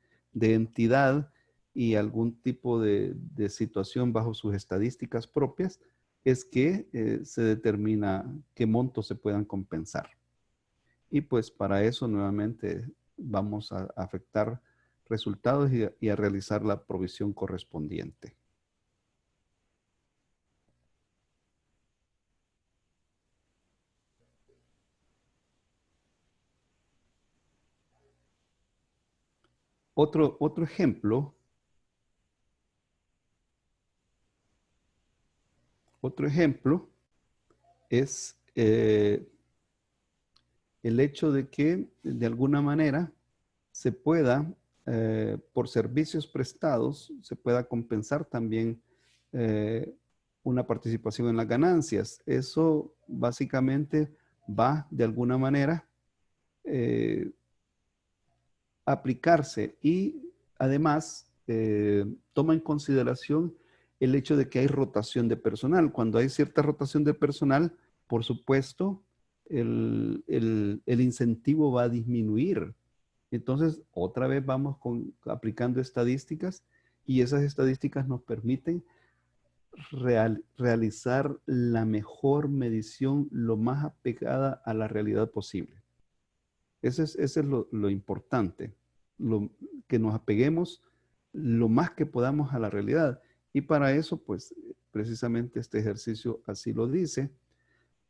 entidad y algún tipo de situación bajo sus estadísticas propias, es que se determina qué montos se puedan compensar. Y pues para eso nuevamente vamos a afectar resultados y a realizar la provisión correspondiente. Otro ejemplo. Otro ejemplo es el hecho de que de alguna manera se pueda, por servicios prestados, se pueda compensar también una participación en las ganancias. Eso básicamente va de alguna manera a aplicarse y además toma en consideración el hecho de que hay rotación de personal. Cuando hay cierta rotación de personal, por supuesto, el incentivo va a disminuir. Entonces, otra vez vamos aplicando estadísticas y esas estadísticas nos permiten realizar la mejor medición lo más apegada a la realidad posible. Ese es lo importante, que nos apeguemos lo más que podamos a la realidad. Y para eso, pues, precisamente este ejercicio así lo dice.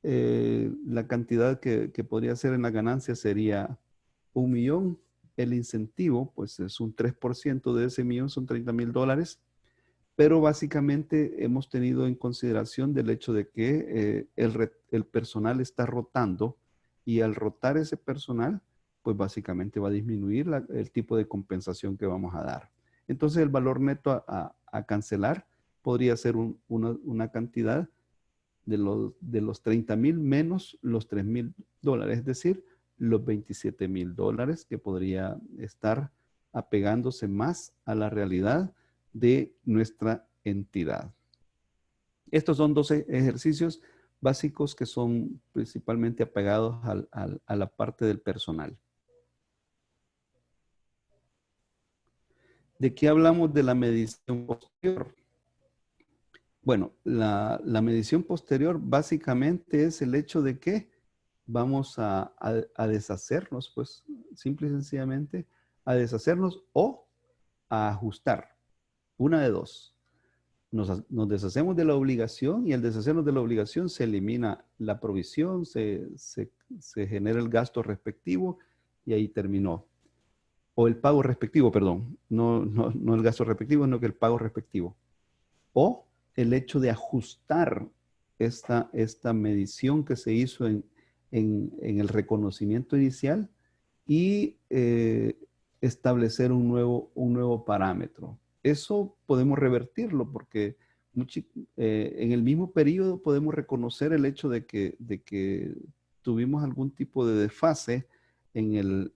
La cantidad que podría ser en la ganancia sería 1.000.000. El incentivo, pues, es un 3% de ese millón, son $30,000. Pero básicamente hemos tenido en consideración del hecho de que el personal está rotando y al rotar ese personal, pues básicamente va a disminuir el tipo de compensación que vamos a dar. Entonces el valor neto a cancelar podría ser una cantidad de los 30,000 menos los $3,000, es decir, los $27,000 que podría estar apegándose más a la realidad de nuestra entidad. Estos son 12 ejercicios básicos que son principalmente apegados a la parte del personal. ¿De qué hablamos de la medición posterior? Bueno, la medición posterior básicamente es el hecho de que vamos a deshacernos, pues simple y sencillamente, a deshacernos o a ajustar. Una de dos. Nos deshacemos de la obligación y al deshacernos de la obligación se elimina la provisión, se genera el gasto respectivo y ahí terminó. O el pago respectivo, perdón. No el gasto respectivo, sino que el pago respectivo. O el hecho de ajustar esta medición que se hizo en el reconocimiento inicial y establecer un nuevo parámetro. Eso podemos revertirlo porque en el mismo periodo podemos reconocer el hecho de que tuvimos algún tipo de desfase en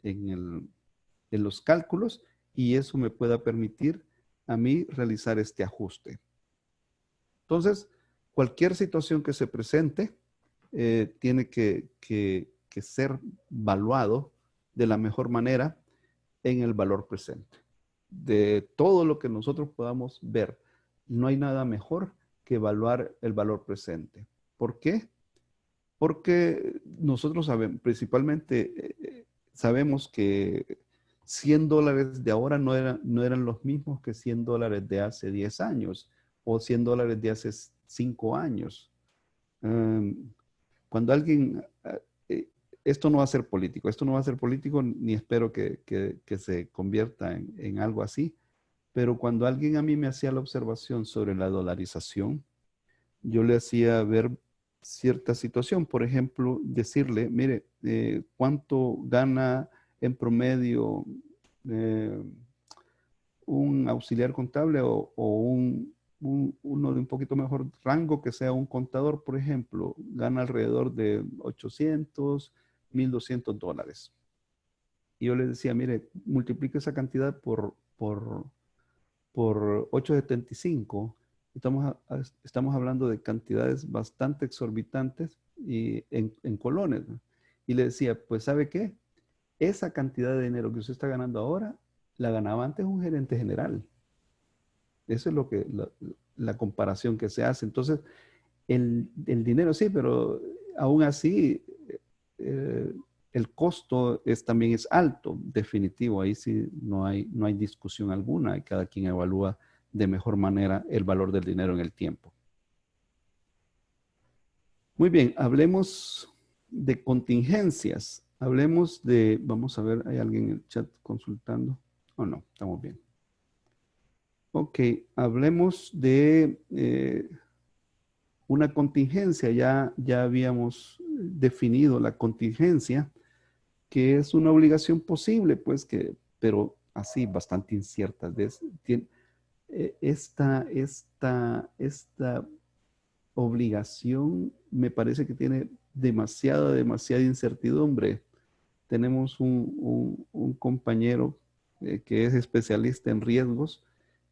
los cálculos y eso me pueda permitir a mí realizar este ajuste. Entonces, cualquier situación que se presente tiene que ser valuado de la mejor manera en el valor presente. De todo lo que nosotros podamos ver, no hay nada mejor que evaluar el valor presente. ¿Por qué? Porque nosotros principalmente sabemos que $100 de ahora no eran los mismos que $100 de hace 10 años o $100 de hace 5 años. Cuando alguien, esto no va a ser político, ni espero que se convierta en algo así, pero cuando alguien a mí me hacía la observación sobre la dolarización, yo le hacía ver cierta situación, por ejemplo, decirle, mire, ¿cuánto gana en promedio un auxiliar contable o uno de un poquito mejor rango que sea un contador, por ejemplo, gana alrededor de $800, $1,200. Y yo le decía, mire, multiplique esa cantidad por 8.75. Estamos hablando de cantidades bastante exorbitantes y en colones, ¿no? Y le decía, pues ¿sabe qué? Esa cantidad de dinero que usted está ganando ahora, la ganaba antes un gerente general. Eso es la comparación que se hace. Entonces, el dinero sí, pero aún así el costo también es alto, definitivo. Ahí sí no hay discusión alguna y cada quien evalúa de mejor manera el valor del dinero en el tiempo. Muy bien, hablemos de contingencias. Hablemos de, vamos a ver, hay alguien en el chat consultando. ¿O no? Estamos bien. Ok, hablemos de una contingencia. Ya habíamos definido la contingencia, que es una obligación posible, pues pero así bastante incierta. Esta obligación me parece que tiene demasiada incertidumbre. Tenemos un compañero que es especialista en riesgos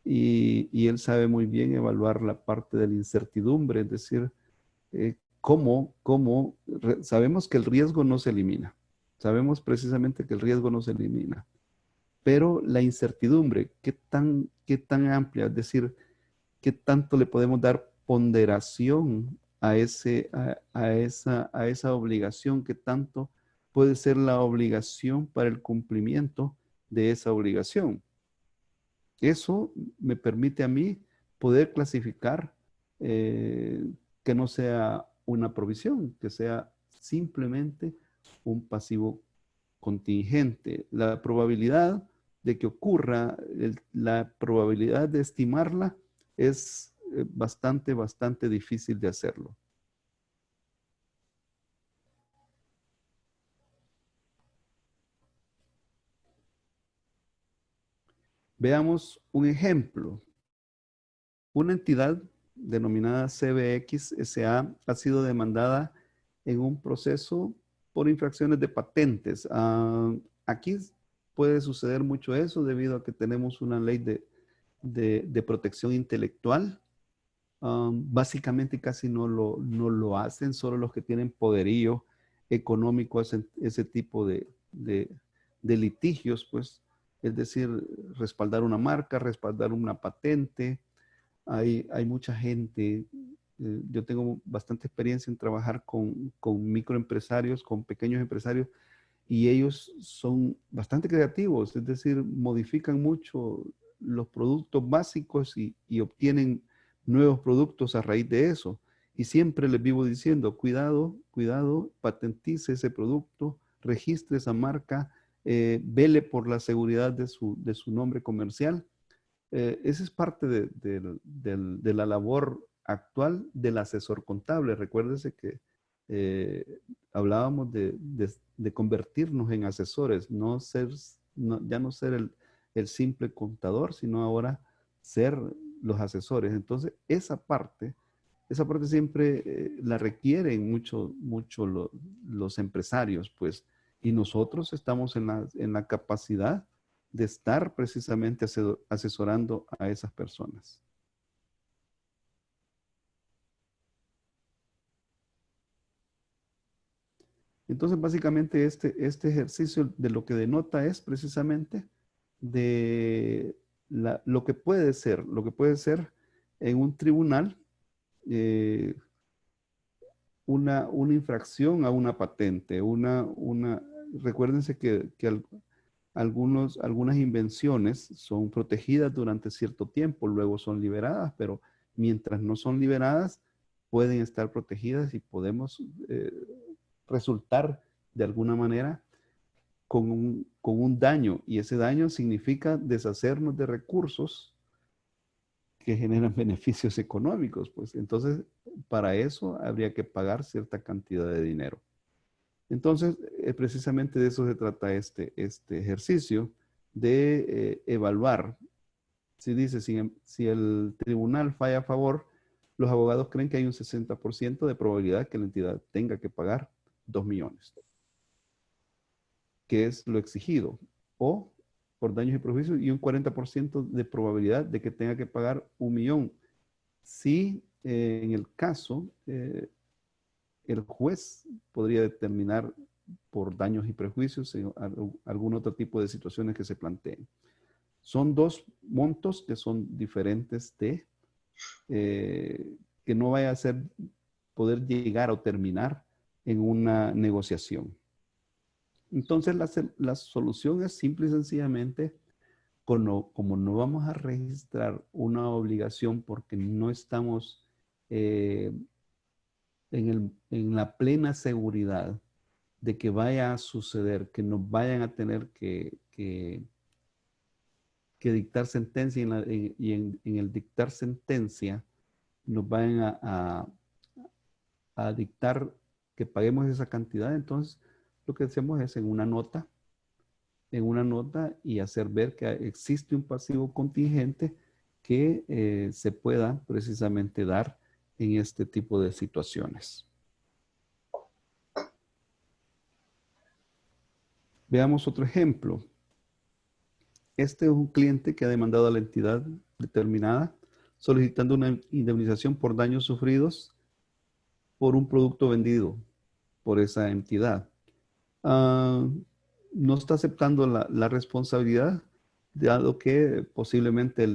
y él sabe muy bien evaluar la parte de la incertidumbre, es decir, sabemos que el riesgo no se elimina. Sabemos precisamente que el riesgo no se elimina. Pero la incertidumbre, qué tan amplia? Es decir, ¿qué tanto le podemos dar ponderación a esa obligación? ¿Qué tanto puede ser la obligación para el cumplimiento de esa obligación? Eso me permite a mí poder clasificar que no sea una provisión, que sea simplemente un pasivo contingente. La probabilidad de que ocurra, la probabilidad de estimarla es bastante difícil de hacerlo. Veamos un ejemplo. Una entidad denominada CBX SA ha sido demandada en un proceso por infracciones de patentes. Aquí puede suceder mucho eso debido a que tenemos una ley de protección intelectual. Básicamente casi no lo hacen, solo los que tienen poderío económico hacen ese tipo de litigios, pues, es decir, respaldar una marca, respaldar una patente. Hay mucha gente, yo tengo bastante experiencia en trabajar con microempresarios, con pequeños empresarios, y ellos son bastante creativos, es decir, modifican mucho los productos básicos y obtienen nuevos productos a raíz de eso. Y siempre les vivo diciendo, cuidado, patentice ese producto, registre esa marca, vele por la seguridad de su nombre comercial. Esa es parte de la labor actual del asesor contable. Recuérdese que hablábamos de convertirnos en asesores, ya no ser el simple contador, sino ahora ser los asesores. Entonces, esa parte siempre la requieren mucho los empresarios, pues, y nosotros estamos en la capacidad de estar precisamente asesorando a esas personas. Entonces, básicamente, este ejercicio de lo que denota es precisamente de lo que puede ser en un tribunal una infracción a una patente, recuérdense que algunas invenciones son protegidas durante cierto tiempo, luego son liberadas, pero mientras no son liberadas, pueden estar protegidas y podemos resultar de alguna manera con un daño, y ese daño significa deshacernos de recursos que generan beneficios económicos, pues entonces para eso habría que pagar cierta cantidad de dinero. Entonces, precisamente de eso se trata este ejercicio de evaluar. Si dice, si el tribunal falla a favor, los abogados creen que hay un 60% de probabilidad que la entidad tenga que pagar 2 millones, que es lo exigido, o por daños y perjuicios, y un 40% de probabilidad de que tenga que pagar 1 millón. Si en el caso el juez podría determinar por daños y prejuicios en algún otro tipo de situaciones que se planteen. Son dos montos que son diferentes que no vaya a ser poder llegar o terminar en una negociación. Entonces la solución es simple y sencillamente, como no vamos a registrar una obligación porque no estamos en la plena seguridad de que vaya a suceder, que nos vayan a tener que que dictar sentencia en el dictar sentencia nos vayan a dictar que paguemos esa cantidad, entonces lo que hacemos es en una nota y hacer ver que existe un pasivo contingente que se pueda precisamente dar en este tipo de situaciones. Veamos otro ejemplo. Este es un cliente que ha demandado a la entidad determinada solicitando una indemnización por daños sufridos por un producto vendido por esa entidad. No está aceptando la responsabilidad, dado que posiblemente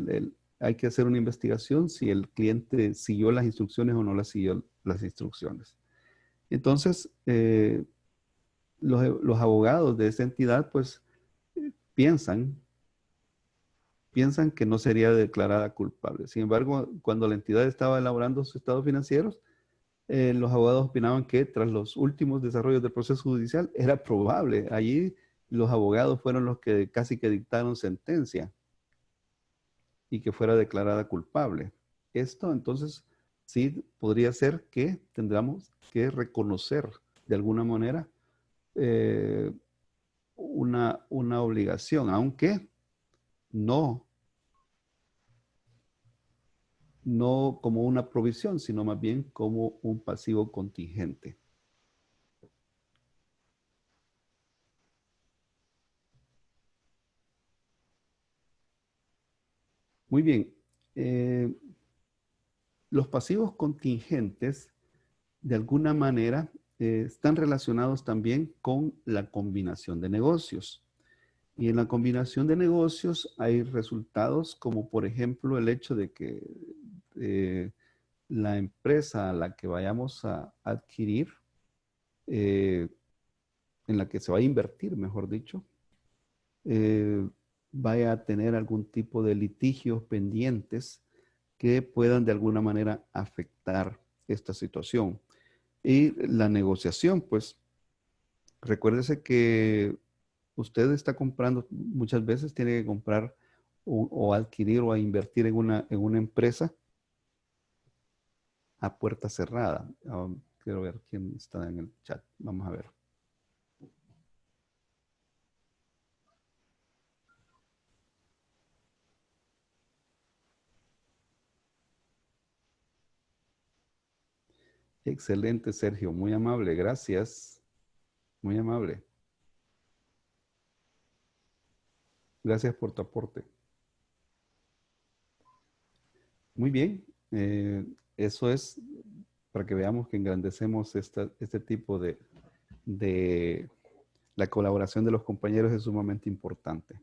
hay que hacer una investigación si el cliente siguió las instrucciones o no las siguió las instrucciones. Entonces, los abogados de esa entidad pues piensan que no sería declarada culpable. Sin embargo, cuando la entidad estaba elaborando sus estados financieros, los abogados opinaban que tras los últimos desarrollos del proceso judicial era probable. Allí los abogados fueron los que casi que dictaron sentencia y que fuera declarada culpable. Esto entonces sí podría ser que tendríamos que reconocer de alguna manera una obligación, aunque no como una provisión, sino más bien como un pasivo contingente. Muy bien. Los pasivos contingentes, de alguna manera, están relacionados también con la combinación de negocios. Y en la combinación de negocios hay resultados como, por ejemplo, el hecho de que la empresa a la que vayamos a adquirir, en la que se va a invertir, mejor dicho, vaya a tener algún tipo de litigios pendientes que puedan de alguna manera afectar esta situación. Y la negociación, pues, recuérdese que usted está comprando, muchas veces tiene que comprar o adquirir o a invertir en una empresa a puerta cerrada. Quiero ver quién está en el chat. Vamos a ver. Excelente, Sergio. Muy amable. Gracias. Muy amable. Gracias por tu aporte. Muy bien. Eso es para que veamos que engrandecemos este tipo de la colaboración de los compañeros es sumamente importante.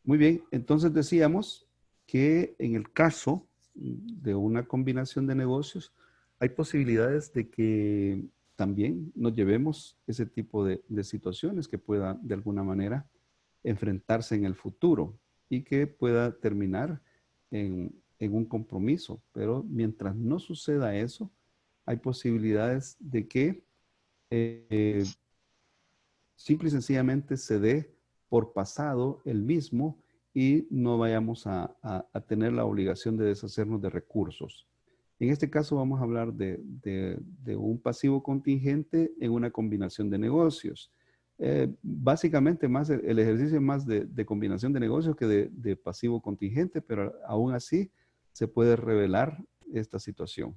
Muy bien. Entonces decíamos que en el caso de una combinación de negocios, hay posibilidades de que también nos llevemos ese tipo de situaciones que puedan de alguna manera enfrentarse en el futuro y que pueda terminar en un compromiso. Pero mientras no suceda eso, hay posibilidades de que simple y sencillamente se dé por pasado el mismo y no vayamos a tener la obligación de deshacernos de recursos. En este caso vamos a hablar de un pasivo contingente en una combinación de negocios. Básicamente más el ejercicio es más de combinación de negocios que de pasivo contingente, pero aún así se puede revelar esta situación.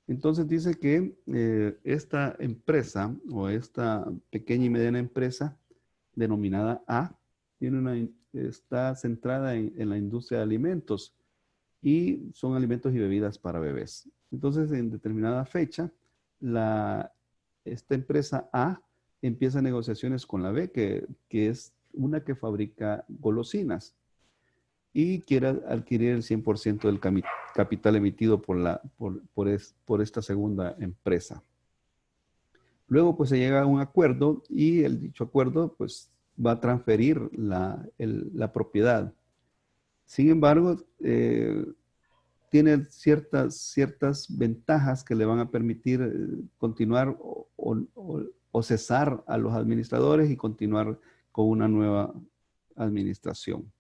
Entonces dice que esta empresa o esta pequeña y mediana empresa denominada A está centrada en la industria de alimentos y son alimentos y bebidas para bebés. Entonces en determinada fecha esta empresa A empieza negociaciones con la B, que es una que fabrica golosinas y quiere adquirir el 100% del capital emitido por esta segunda empresa. Luego pues se llega a un acuerdo y el dicho acuerdo pues va a transferir la propiedad. Sin embargo, tiene ciertas ventajas que le van a permitir continuar o cesar a los administradores y continuar con una nueva administración.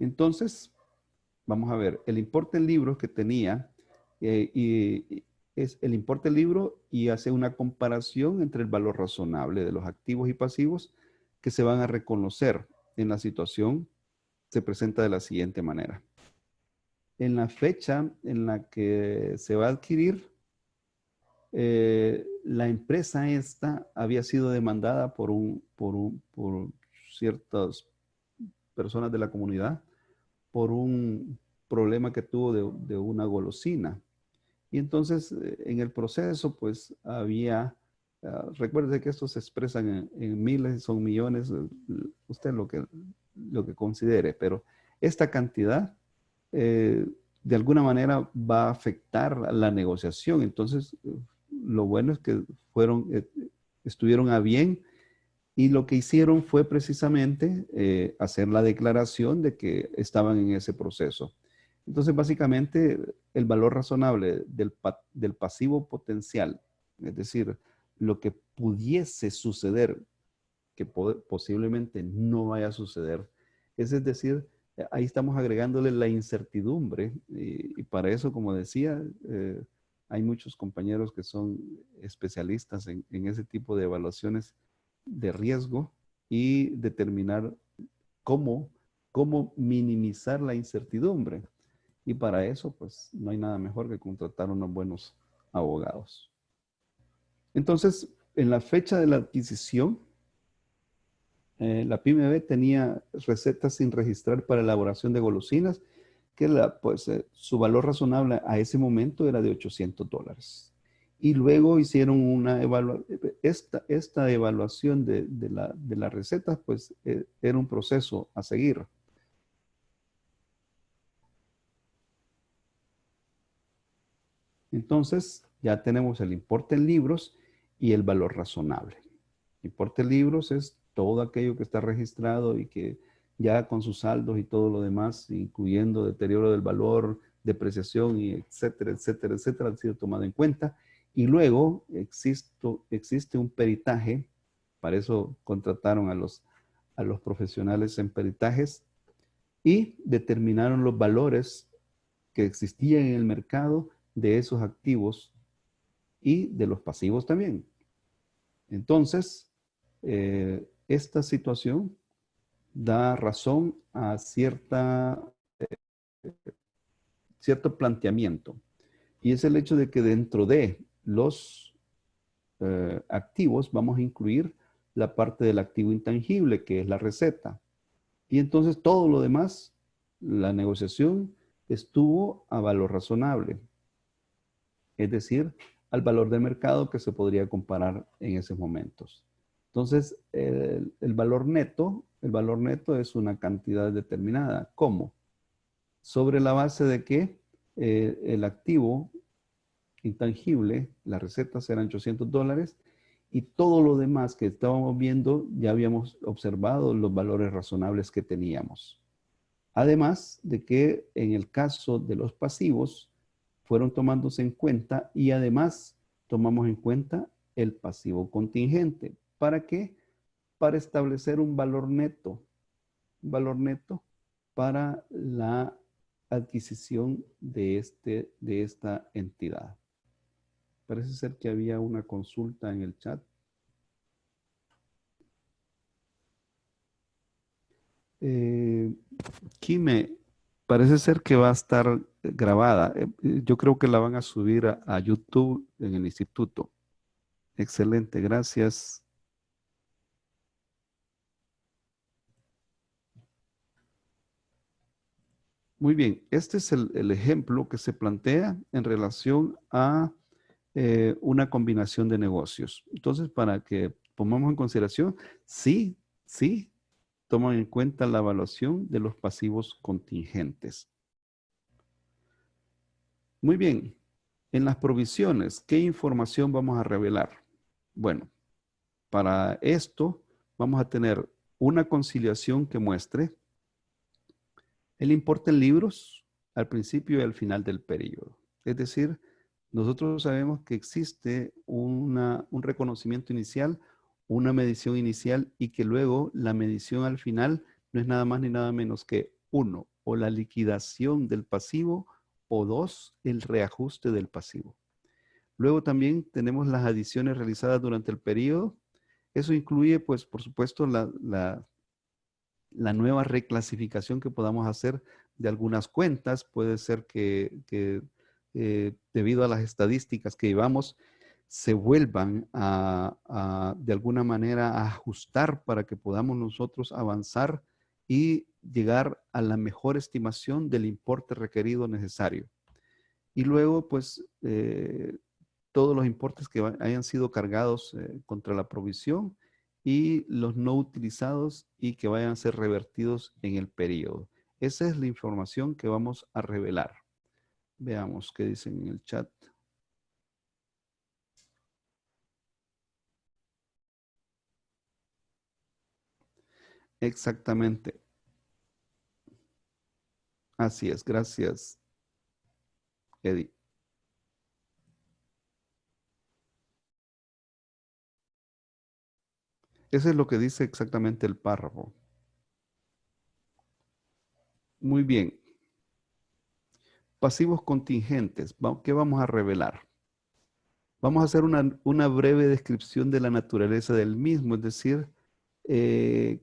Entonces, vamos a ver, el importe del libro que tenía, es el importe del libro y hace una comparación entre el valor razonable de los activos y pasivos que se van a reconocer en la situación. Se presenta de la siguiente manera. En la fecha en la que se va a adquirir, la empresa esta había sido demandada por ciertas personas de la comunidad por un problema que tuvo de una golosina. Y entonces en el proceso pues había, recuerde que estos se expresan en miles, son millones, usted lo que considere, pero esta cantidad de alguna manera va a afectar la negociación. Entonces lo bueno es que estuvieron a bien. Y lo que hicieron fue precisamente hacer la declaración de que estaban en ese proceso. Entonces, básicamente, el valor razonable del pasivo potencial, es decir, lo que pudiese suceder, que posiblemente no vaya a suceder, es decir, ahí estamos agregándole la incertidumbre. Y para eso, como decía, hay muchos compañeros que son especialistas en ese tipo de evaluaciones de riesgo y determinar cómo minimizar la incertidumbre. Y para eso, pues, no hay nada mejor que contratar unos buenos abogados. Entonces, en la fecha de la adquisición, la PYME tenía recetas sin registrar para elaboración de golosinas, que su valor razonable a ese momento era de $800. Y luego hicieron una evaluación. Esta evaluación de las recetas, pues, era un proceso a seguir. Entonces, ya tenemos el importe en libros y el valor razonable. El importe en libros es todo aquello que está registrado y que ya con sus saldos y todo lo demás, incluyendo deterioro del valor, depreciación y etcétera, etcétera, etcétera, ha sido tomado en cuenta. Y luego existe un peritaje, para eso contrataron a los profesionales en peritajes y determinaron los valores que existían en el mercado de esos activos y de los pasivos también. Entonces, esta situación da razón a cierto planteamiento, y es el hecho de que dentro de los activos vamos a incluir la parte del activo intangible, que es la receta. Y entonces todo lo demás, la negociación estuvo a valor razonable, es decir, al valor de mercado que se podría comparar en esos momentos. Entonces, el valor neto es una cantidad determinada. ¿Cómo? Sobre la base de que el activo intangible, las recetas eran $800 y todo lo demás que estábamos viendo ya habíamos observado los valores razonables que teníamos. Además de que en el caso de los pasivos fueron tomándose en cuenta y además tomamos en cuenta el pasivo contingente. ¿Para qué? Para establecer un valor neto para la adquisición de esta entidad. Parece ser que había una consulta en el chat. Kime, parece ser que va a estar grabada. Yo creo que la van a subir a YouTube en el instituto. Excelente, gracias. Muy bien, este es el ejemplo que se plantea en relación a una combinación de negocios. Entonces, para que pongamos en consideración, sí, toman en cuenta la evaluación de los pasivos contingentes. Muy bien, en las provisiones, ¿qué información vamos a revelar? Bueno, para esto vamos a tener una conciliación que muestre el importe en libros al principio y al final del periodo. Es decir, Nosotros sabemos que existe un reconocimiento inicial, una medición inicial y que luego la medición al final no es nada más ni nada menos que 1, o la liquidación del pasivo, o 2, el reajuste del pasivo. Luego también tenemos las adiciones realizadas durante el periodo. Eso incluye, pues, por supuesto, la nueva reclasificación que podamos hacer de algunas cuentas. Puede ser que debido a las estadísticas que llevamos, se vuelvan de alguna manera a ajustar para que podamos nosotros avanzar y llegar a la mejor estimación del importe requerido necesario. Y luego, pues, todos los importes que hayan sido cargados contra la provisión y los no utilizados y que vayan a ser revertidos en el periodo. Esa es la información que vamos a revelar. Veamos qué dicen en el chat. Exactamente. Así es. Gracias, Eddie. Eso es lo que dice exactamente el párrafo. Muy bien. Pasivos contingentes. ¿Qué vamos a revelar? Vamos a hacer una breve descripción de la naturaleza del mismo, es decir, qué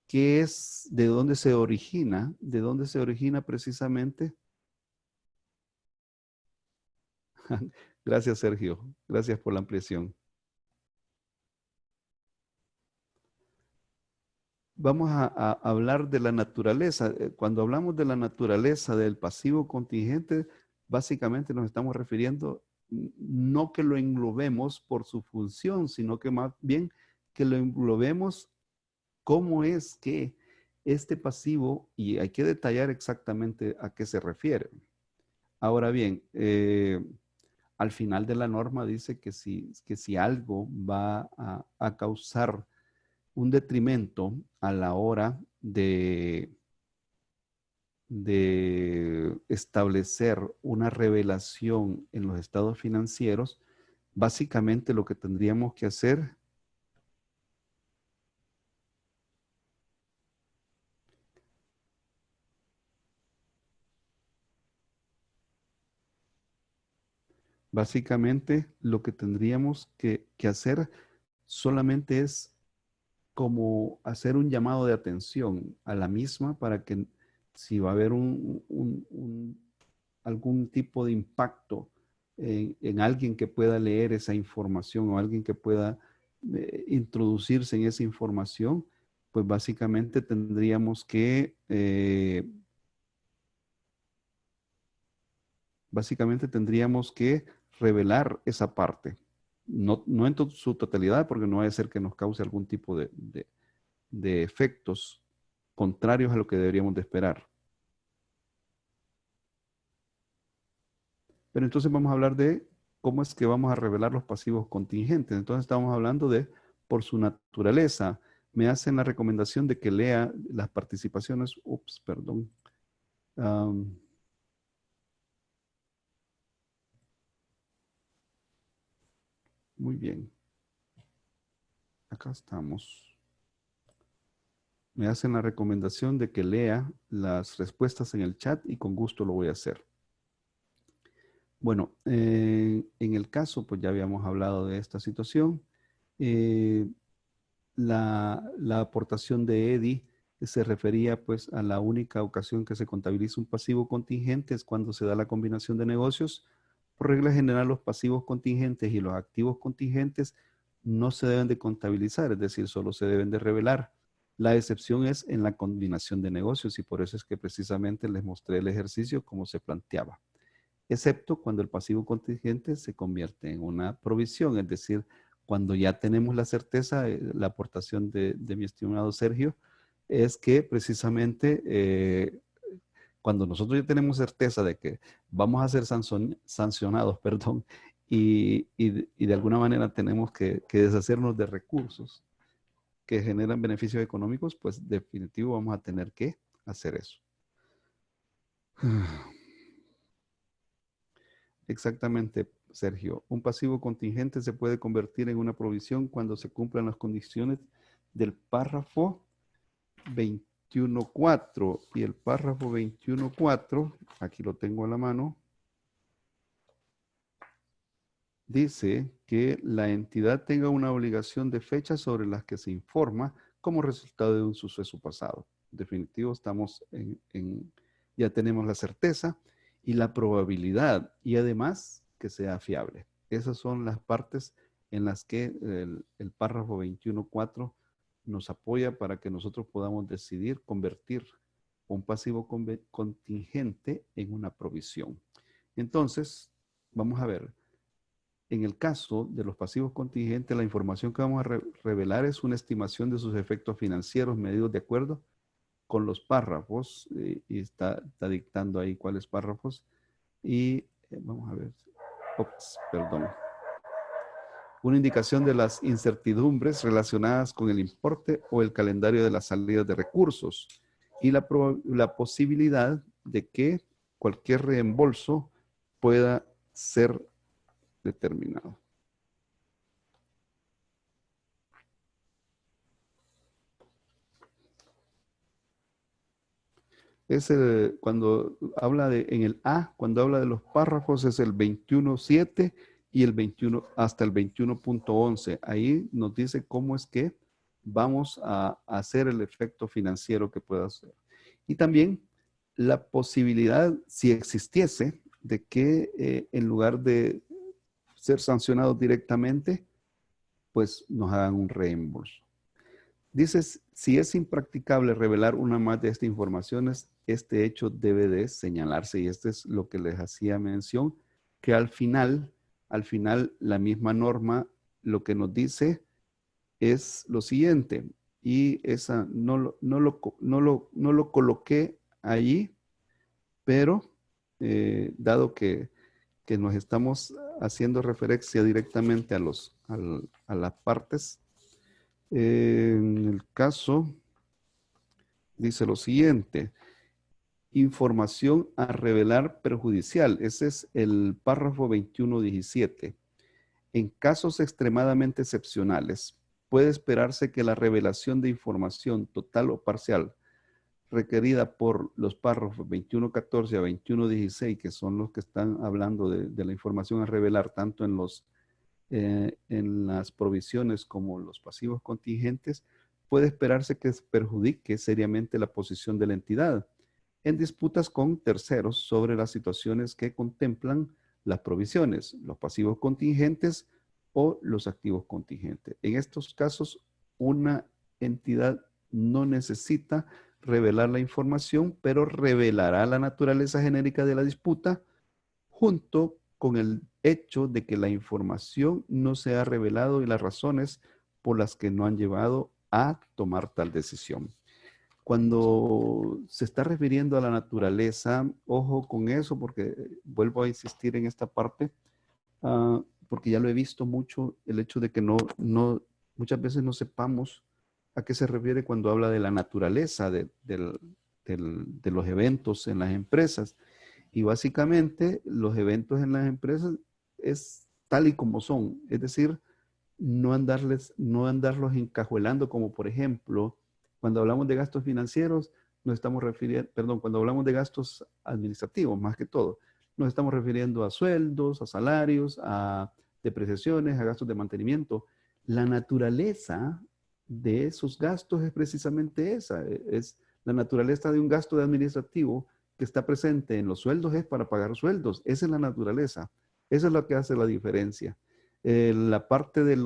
es, de dónde se origina precisamente. Gracias, Sergio. Gracias por la ampliación. Vamos a hablar de la naturaleza. Cuando hablamos de la naturaleza del pasivo contingente, básicamente nos estamos refiriendo no que lo englobemos por su función, sino que más bien que lo englobemos cómo es que este pasivo, y hay que detallar exactamente a qué se refiere. Ahora bien, al final de la norma dice que si algo va a causar un detrimento a la hora de establecer una revelación en los estados financieros, básicamente lo que tendríamos que hacer que hacer solamente es como hacer un llamado de atención a la misma para que si va a haber algún tipo de impacto en alguien que pueda leer esa información o alguien que pueda introducirse en esa información, pues básicamente tendríamos que revelar esa parte. No en su totalidad, porque no va a ser que nos cause algún tipo de efectos contrarios a lo que deberíamos de esperar. Pero entonces vamos a hablar de cómo es que vamos a revelar los pasivos contingentes. Entonces estamos hablando de por su naturaleza. Me hacen la recomendación de que lea las participaciones. Ups, perdón. Muy bien. Acá estamos. Me hacen la recomendación de que lea las respuestas en el chat y con gusto lo voy a hacer. Bueno, en el caso, pues ya habíamos hablado de esta situación. La aportación de Eddie se refería pues a la única ocasión que se contabiliza un pasivo contingente es cuando se da la combinación de negocios. Por regla general, los pasivos contingentes y los activos contingentes no se deben de contabilizar, es decir, solo se deben de revelar. La excepción es en la combinación de negocios y por eso es que precisamente les mostré el ejercicio como se planteaba. Excepto cuando el pasivo contingente se convierte en una provisión, es decir, cuando ya tenemos la certeza, la aportación de mi estimado Sergio, es que precisamente cuando nosotros ya tenemos certeza de que vamos a ser sancionados, perdón, y de alguna manera tenemos que deshacernos de recursos que generan beneficios económicos, pues definitivo vamos a tener que hacer eso. Exactamente. Sergio. Un pasivo contingente se puede convertir en una provisión cuando se cumplan las condiciones del párrafo 21.4. Y el párrafo 21.4, aquí lo tengo a la mano, dice que la entidad tenga una obligación de fechas sobre las que se informa como resultado de un suceso pasado. En definitivo, estamos ya tenemos la certeza y la probabilidad, y además que sea fiable. Esas son las partes en las que el párrafo 21.4 nos apoya para que nosotros podamos decidir convertir un pasivo contingente en una provisión. Entonces, vamos a ver. En el caso de los pasivos contingentes, la información que vamos a revelar es una estimación de sus efectos financieros medidos de acuerdo con los párrafos, y está dictando ahí cuáles párrafos. Y vamos a ver, perdón. Una indicación de las incertidumbres relacionadas con el importe o el calendario de las salidas de recursos y la posibilidad de que cualquier reembolso pueda ser determinado. Cuando habla en el A, cuando habla de los párrafos, es el 21.7 y el 21 hasta el 21.11. Ahí nos dice cómo es que vamos a hacer el efecto financiero que pueda hacer. Y también la posibilidad, si existiese, de que en lugar de ser sancionados directamente, pues nos hagan un reembolso. Dices, si es impracticable revelar una más de estas informaciones, este hecho debe de señalarse. Y este es lo que les hacía mención, que al final la misma norma lo que nos dice es lo siguiente. Y esa no lo coloqué allí, pero dado que nos estamos haciendo referencia directamente a las partes, en el caso, dice lo siguiente, información a revelar perjudicial. Ese es el párrafo 21.17. En casos extremadamente excepcionales, puede esperarse que la revelación de información total o parcial requerida por los párrafos 21.14 a 21.16, que son los que están hablando de la información a revelar tanto en las provisiones como los pasivos contingentes, puede esperarse que perjudique seriamente la posición de la entidad en disputas con terceros sobre las situaciones que contemplan las provisiones, los pasivos contingentes o los activos contingentes. En estos casos, una entidad no necesita revelar la información, pero revelará la naturaleza genérica de la disputa junto con el hecho de que la información no se ha revelado y las razones por las que no han llevado a tomar tal decisión. Cuando se está refiriendo a la naturaleza, ojo con eso, porque vuelvo a insistir en esta parte, porque ya lo he visto mucho, el hecho de que muchas veces no sepamos a qué se refiere cuando habla de la naturaleza de los eventos en las empresas. Y básicamente los eventos en las empresas es tal y como son, es decir, no andarlos encajuelando, como por ejemplo, cuando hablamos de gastos financieros, nos estamos refiriendo, perdón, cuando hablamos de gastos administrativos, más que todo, nos estamos refiriendo a sueldos, a salarios, a depreciaciones, a gastos de mantenimiento. La naturaleza de esos gastos es precisamente esa, es la naturaleza de un gasto administrativo que está presente en los sueldos es para pagar sueldos. Esa es la naturaleza. Eso es lo que hace la diferencia. La parte del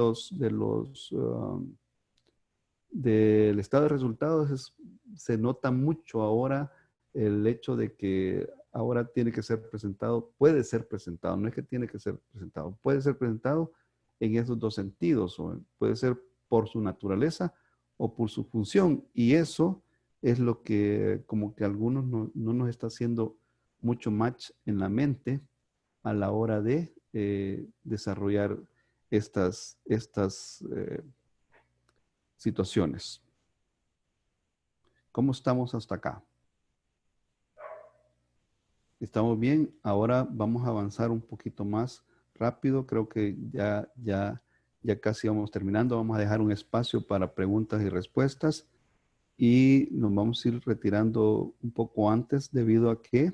estado de resultados se nota mucho ahora el hecho de que ahora tiene que ser presentado, puede ser presentado, no es que tiene que ser presentado, puede ser presentado en esos dos sentidos, o puede ser por su naturaleza o por su función. Y eso es lo que como que algunos no nos está haciendo mucho match en la mente a la hora de desarrollar estas situaciones. ¿Cómo estamos hasta acá? ¿Estamos bien? Ahora vamos a avanzar un poquito más rápido. Creo que ya casi vamos terminando. Vamos a dejar un espacio para preguntas y respuestas. Y nos vamos a ir retirando un poco antes debido a que,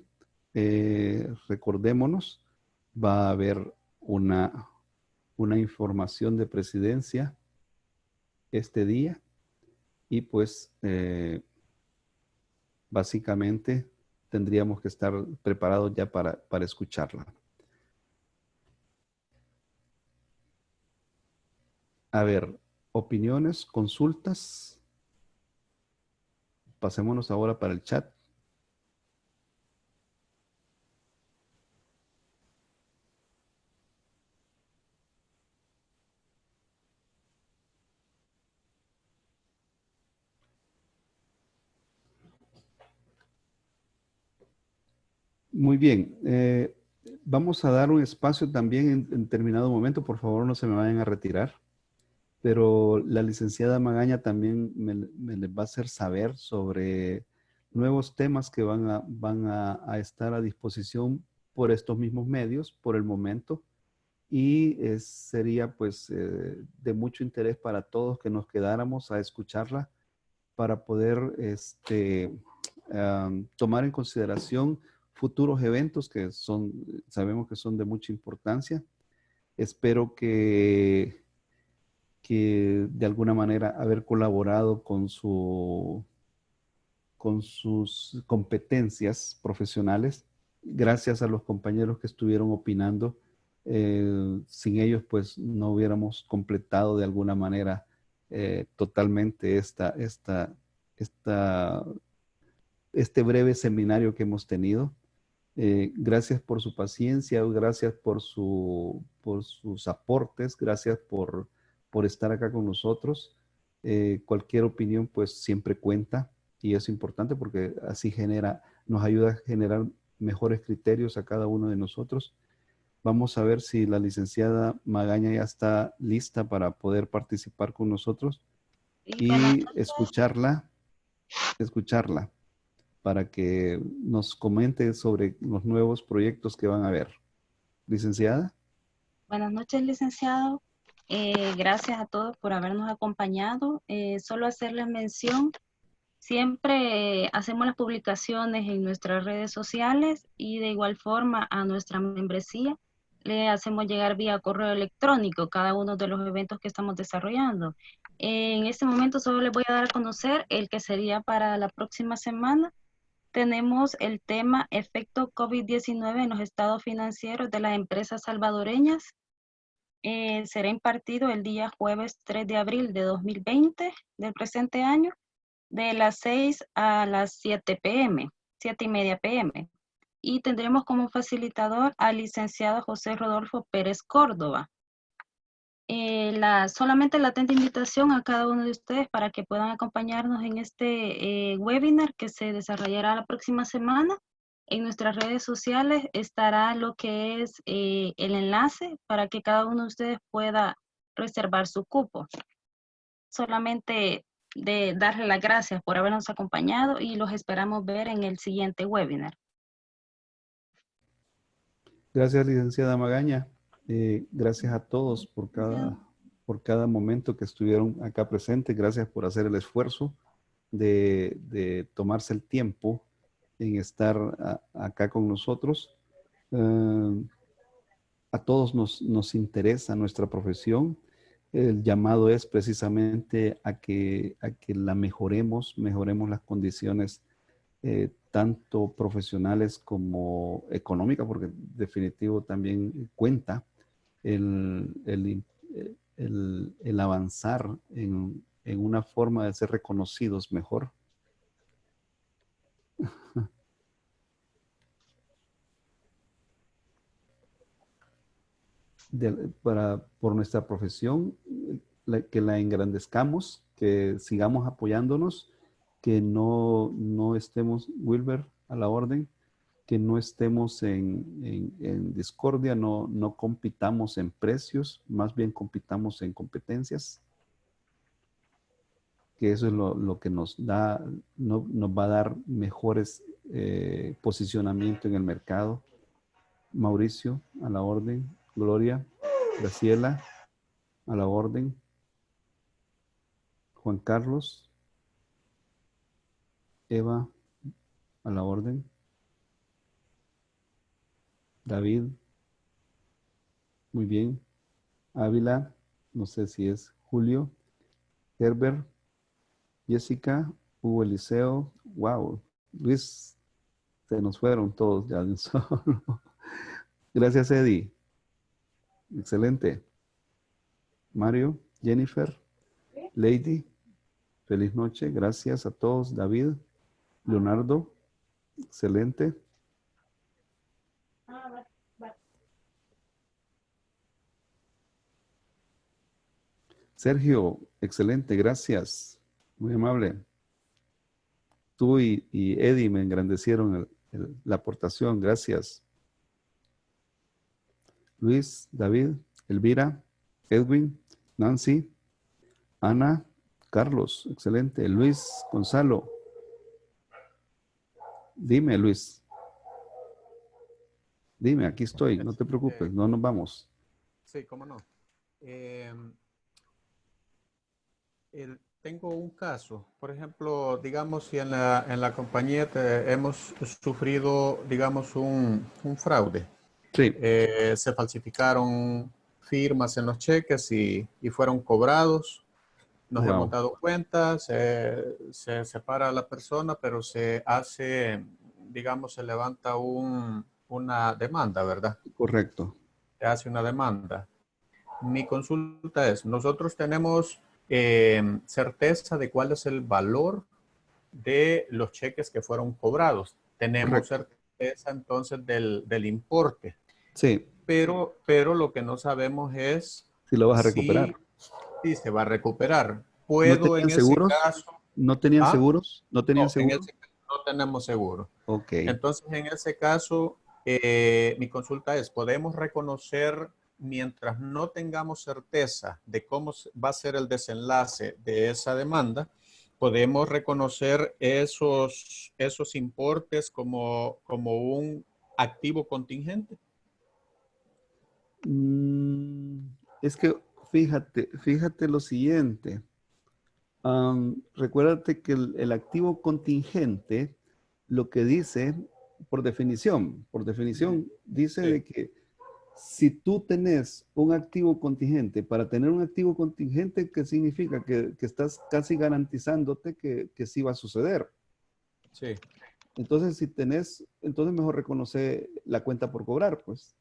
recordémonos, va a haber una información de presidencia este día y pues básicamente tendríamos que estar preparados ya para escucharla. A ver, opiniones, consultas. Pasémonos ahora para el chat. Muy bien. Vamos a dar un espacio también en determinado momento. Por favor, no se me vayan a retirar. Pero la licenciada Magaña también me les va a hacer saber sobre nuevos temas que van a estar a disposición por estos mismos medios por el momento. Y sería pues de mucho interés para todos que nos quedáramos a escucharla para poder tomar en consideración futuros eventos que sabemos que son de mucha importancia. Espero que de alguna manera haber colaborado con sus competencias profesionales, gracias a los compañeros que estuvieron opinando. Sin ellos, pues no hubiéramos completado de alguna manera totalmente este breve seminario que hemos tenido. Gracias por su paciencia, gracias por sus aportes, gracias por estar acá con nosotros. Cualquier opinión pues siempre cuenta y es importante porque así nos ayuda a generar mejores criterios a cada uno de nosotros. Vamos a ver si la licenciada Magaña ya está lista para poder participar con nosotros y escucharla para que nos comente sobre los nuevos proyectos que van a haber. Licenciada.
Buenas noches, licenciado. Gracias a todos por habernos acompañado. Solo hacerles mención, siempre hacemos las publicaciones en nuestras redes sociales y de igual forma a nuestra membresía le hacemos llegar vía correo electrónico cada uno de los eventos que estamos desarrollando. En este momento solo les voy a dar a conocer el que sería para la próxima semana. Tenemos el tema efecto COVID-19 en los estados financieros de las empresas salvadoreñas. Será impartido el día jueves 3 de abril de 2020 del presente año, de las 6 a las 7 p.m., 7:30 p.m. Y tendremos como facilitador al licenciado José Rodolfo Pérez Córdoba. Solamente la atenta invitación a cada uno de ustedes para que puedan acompañarnos en este webinar que se desarrollará la próxima semana. En nuestras redes sociales estará lo que es el enlace para que cada uno de ustedes pueda reservar su cupo. Solamente de darle las gracias por habernos acompañado y los esperamos ver en el siguiente webinar.
Gracias, licenciada Magaña. Gracias a todos por cada momento que estuvieron acá presentes. Gracias por hacer el esfuerzo de tomarse el tiempo en estar acá con nosotros. A todos nos interesa nuestra profesión. El llamado es precisamente a que la mejoremos las condiciones tanto profesionales como económicas, porque definitivo también cuenta el avanzar en una forma de ser reconocidos mejor. Por nuestra profesión, que la engrandezcamos, que sigamos apoyándonos, que no estemos, Wilber, a la orden, que no estemos en discordia, no compitamos en precios, más bien compitamos en competencias, que eso es lo que nos va a dar mejores posicionamiento en el mercado. Mauricio, a la orden. Gloria, Graciela, a la orden. Juan Carlos, Eva, a la orden. David, muy bien. Ávila, no sé si es Julio. Herbert, Jessica, Hugo Eliseo, wow. Luis, se nos fueron todos ya de un solo. Gracias, Eddie. Excelente. Mario, Jennifer, Lady, feliz noche. Gracias a todos. David, Leonardo, excelente. Sergio, excelente, gracias. Muy amable. Tú y Eddie me engrandecieron la aportación, gracias. Luis, David, Elvira, Edwin, Nancy, Ana, Carlos, excelente. Luis, Gonzalo. Dime, Luis. Dime, aquí estoy, no te preocupes, no nos vamos.
Sí, cómo no. Tengo un caso, por ejemplo, digamos, si en la compañía hemos sufrido, digamos, un fraude.
Sí.
Se falsificaron firmas en los cheques y fueron cobrados. Nos hemos dado cuenta, se separa a la persona, pero se hace, digamos, se levanta una demanda, ¿verdad?
Correcto.
Se hace una demanda. Mi consulta es, nosotros tenemos certeza de cuál es el valor de los cheques que fueron cobrados. Tenemos certeza entonces del importe.
Sí.
Pero lo que no sabemos es
si lo vas a recuperar.
Sí, se va a recuperar. ¿Puedo en ese caso?
¿No tenían seguros? ¿No tenían seguro?
En ese caso no tenemos seguro.
Ok.
Entonces, en ese caso, mi consulta es, ¿podemos reconocer, mientras no tengamos certeza de cómo va a ser el desenlace de esa demanda, podemos reconocer esos importes como un activo contingente?
Es que fíjate lo siguiente. Recuérdate que el activo contingente lo que dice, por definición dice de que si tú tenés un activo contingente, para tener un activo contingente, ¿qué significa? Que estás casi garantizándote que sí va a suceder.
Sí.
Entonces, entonces mejor reconoce la cuenta por cobrar, pues.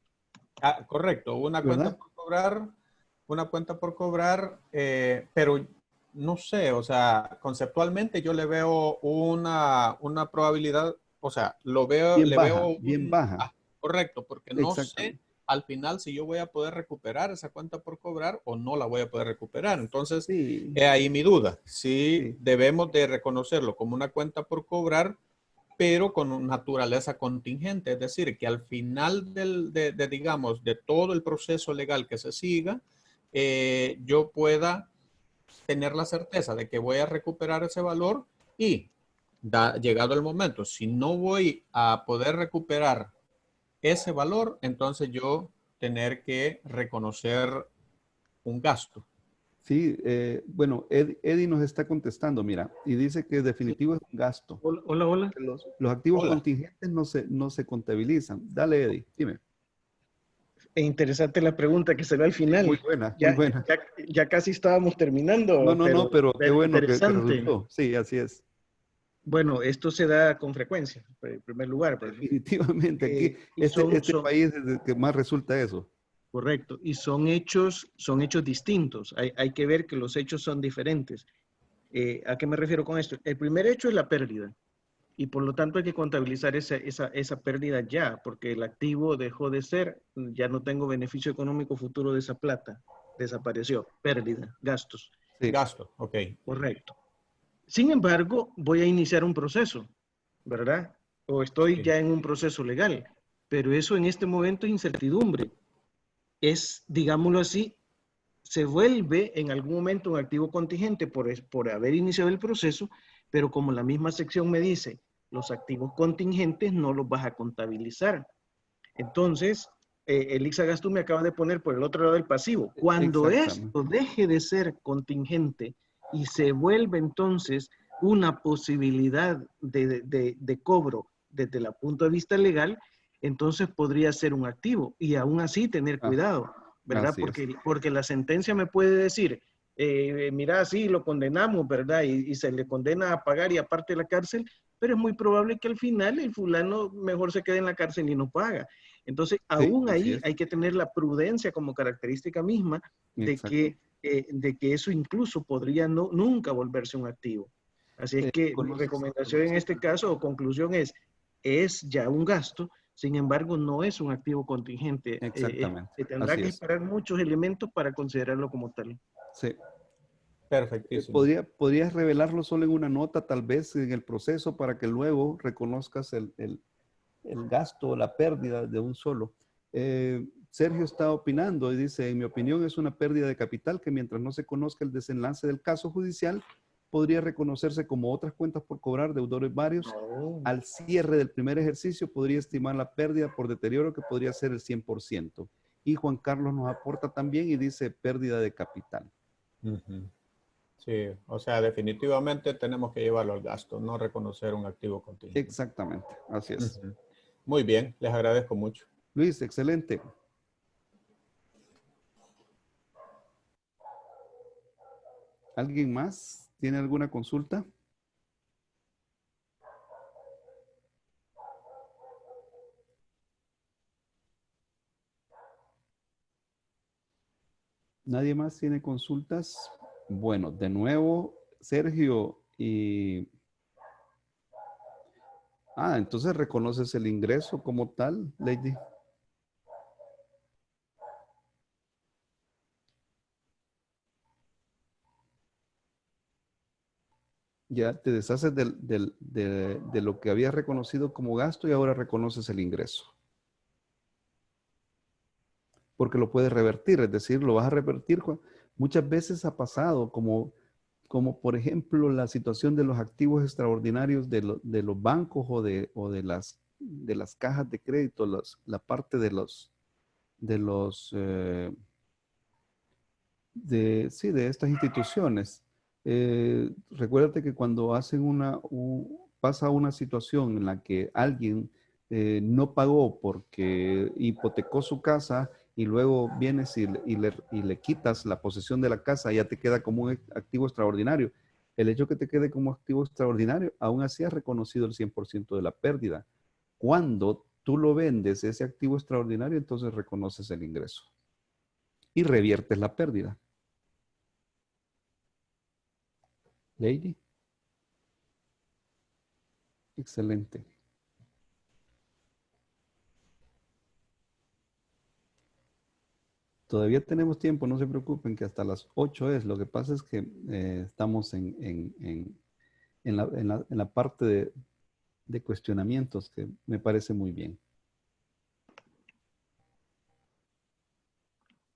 Ah, correcto, una cuenta por cobrar, pero no sé, o sea, conceptualmente yo le veo una probabilidad, o sea,
bien baja.
Correcto, porque no sé al final si yo voy a poder recuperar esa cuenta por cobrar o no la voy a poder recuperar. Entonces, ahí mi duda. Sí, debemos de reconocerlo como una cuenta por cobrar, pero con naturaleza contingente, es decir, que al final digamos, de todo el proceso legal que se siga, yo pueda tener la certeza de que voy a recuperar ese valor y, llegado el momento, si no voy a poder recuperar ese valor, entonces yo tener que reconocer un gasto.
Sí, bueno, Eddie nos está contestando, mira, y dice que definitivo es un gasto.
Hola.
Los activos contingentes no se contabilizan. Dale, Eddie, dime.
Es interesante la pregunta que se ve al final.
Muy buena.
Ya casi estábamos terminando.
No, pero qué bueno que resultó. Sí, así es.
Bueno, esto se da con frecuencia, en primer lugar.
Definitivamente, aquí este país es el que más resulta eso.
Correcto, y son hechos distintos. Hay que ver que los hechos son diferentes. ¿A qué me refiero con esto? El primer hecho es la pérdida, y por lo tanto hay que contabilizar esa pérdida ya, porque el activo dejó de ser, ya no tengo beneficio económico futuro de esa plata, desapareció, pérdida, gastos.
Sí. Gasto, ok.
Correcto. Sin embargo, voy a iniciar un proceso, ¿verdad? O estoy ya en un proceso legal, pero eso en este momento es incertidumbre. Es, digámoslo así, se vuelve en algún momento un activo contingente por haber iniciado el proceso, pero como la misma sección me dice, los activos contingentes no los vas a contabilizar. Entonces, Elixa Gastú me acaba de poner por el otro lado del pasivo. Cuando esto deje de ser contingente y se vuelve entonces una posibilidad de cobro desde el punto de vista legal, entonces podría ser un activo y aún así tener cuidado, ¿verdad? Porque la sentencia me puede decir, mira, sí, lo condenamos, ¿verdad? Y se le condena a pagar y aparte de la cárcel, pero es muy probable que al final el fulano mejor se quede en la cárcel y no paga. Entonces, aún ahí hay que tener la prudencia como característica misma de que eso incluso podría nunca volverse un activo. Así es que mi recomendación en este caso o conclusión es ya un gasto, sin embargo no es un activo contingente.
Exactamente.
Se tendrá que esperar muchos elementos para considerarlo como tal.
Sí.
Perfectísimo.
¿Podrías revelarlo solo en una nota, tal vez en el proceso, para que luego reconozcas el gasto o la pérdida de un solo? Sergio está opinando y dice, en mi opinión es una pérdida de capital que mientras no se conozca el desenlace del caso judicial, podría reconocerse como otras cuentas por cobrar, deudores varios. Al cierre del primer ejercicio podría estimar la pérdida por deterioro que podría ser el 100%. Y Juan Carlos nos aporta también y dice pérdida de capital.
Sí, o sea, definitivamente tenemos que llevarlo al gasto, no reconocer un activo contingente.
Exactamente, así es.
Muy bien, les agradezco mucho.
Luis, excelente. ¿Alguien más tiene alguna consulta? ¿Nadie más tiene consultas? Bueno, de nuevo, Sergio y... entonces reconoces el ingreso como tal, Lady. Ya te deshaces de lo que habías reconocido como gasto y ahora reconoces el ingreso. Porque lo puedes revertir, es decir, lo vas a revertir. Muchas veces ha pasado, como por ejemplo la situación de los activos extraordinarios de los bancos o de las cajas de crédito, la parte de estas instituciones. Recuérdate que cuando pasa una situación en la que alguien no pagó porque hipotecó su casa y luego vienes y le quitas la posesión de la casa, ya te queda como un activo extraordinario. El hecho que te quede como activo extraordinario, aún así has reconocido el 100% de la pérdida. Cuando tú lo vendes, ese activo extraordinario, entonces reconoces el ingreso y reviertes la pérdida. Lady. Excelente. Todavía tenemos tiempo, no se preocupen que hasta las 8 es. Lo que pasa es que estamos en la parte de cuestionamientos que me parece muy bien.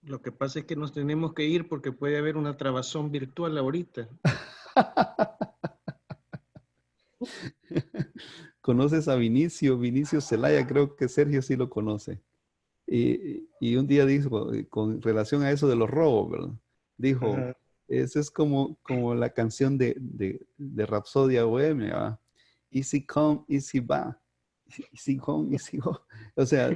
Lo que pasa es que nos tenemos que ir porque puede haber una trabazón virtual ahorita.
¿Conoces a Vinicio Zelaya? Creo que Sergio sí lo conoce. Y un día dijo, con relación a eso de los robos, ¿verdad? Dijo, eso es como la canción de Rapsodia Bohemia, ¿verdad? Easy come, easy va. Easy come, easy go. O sea,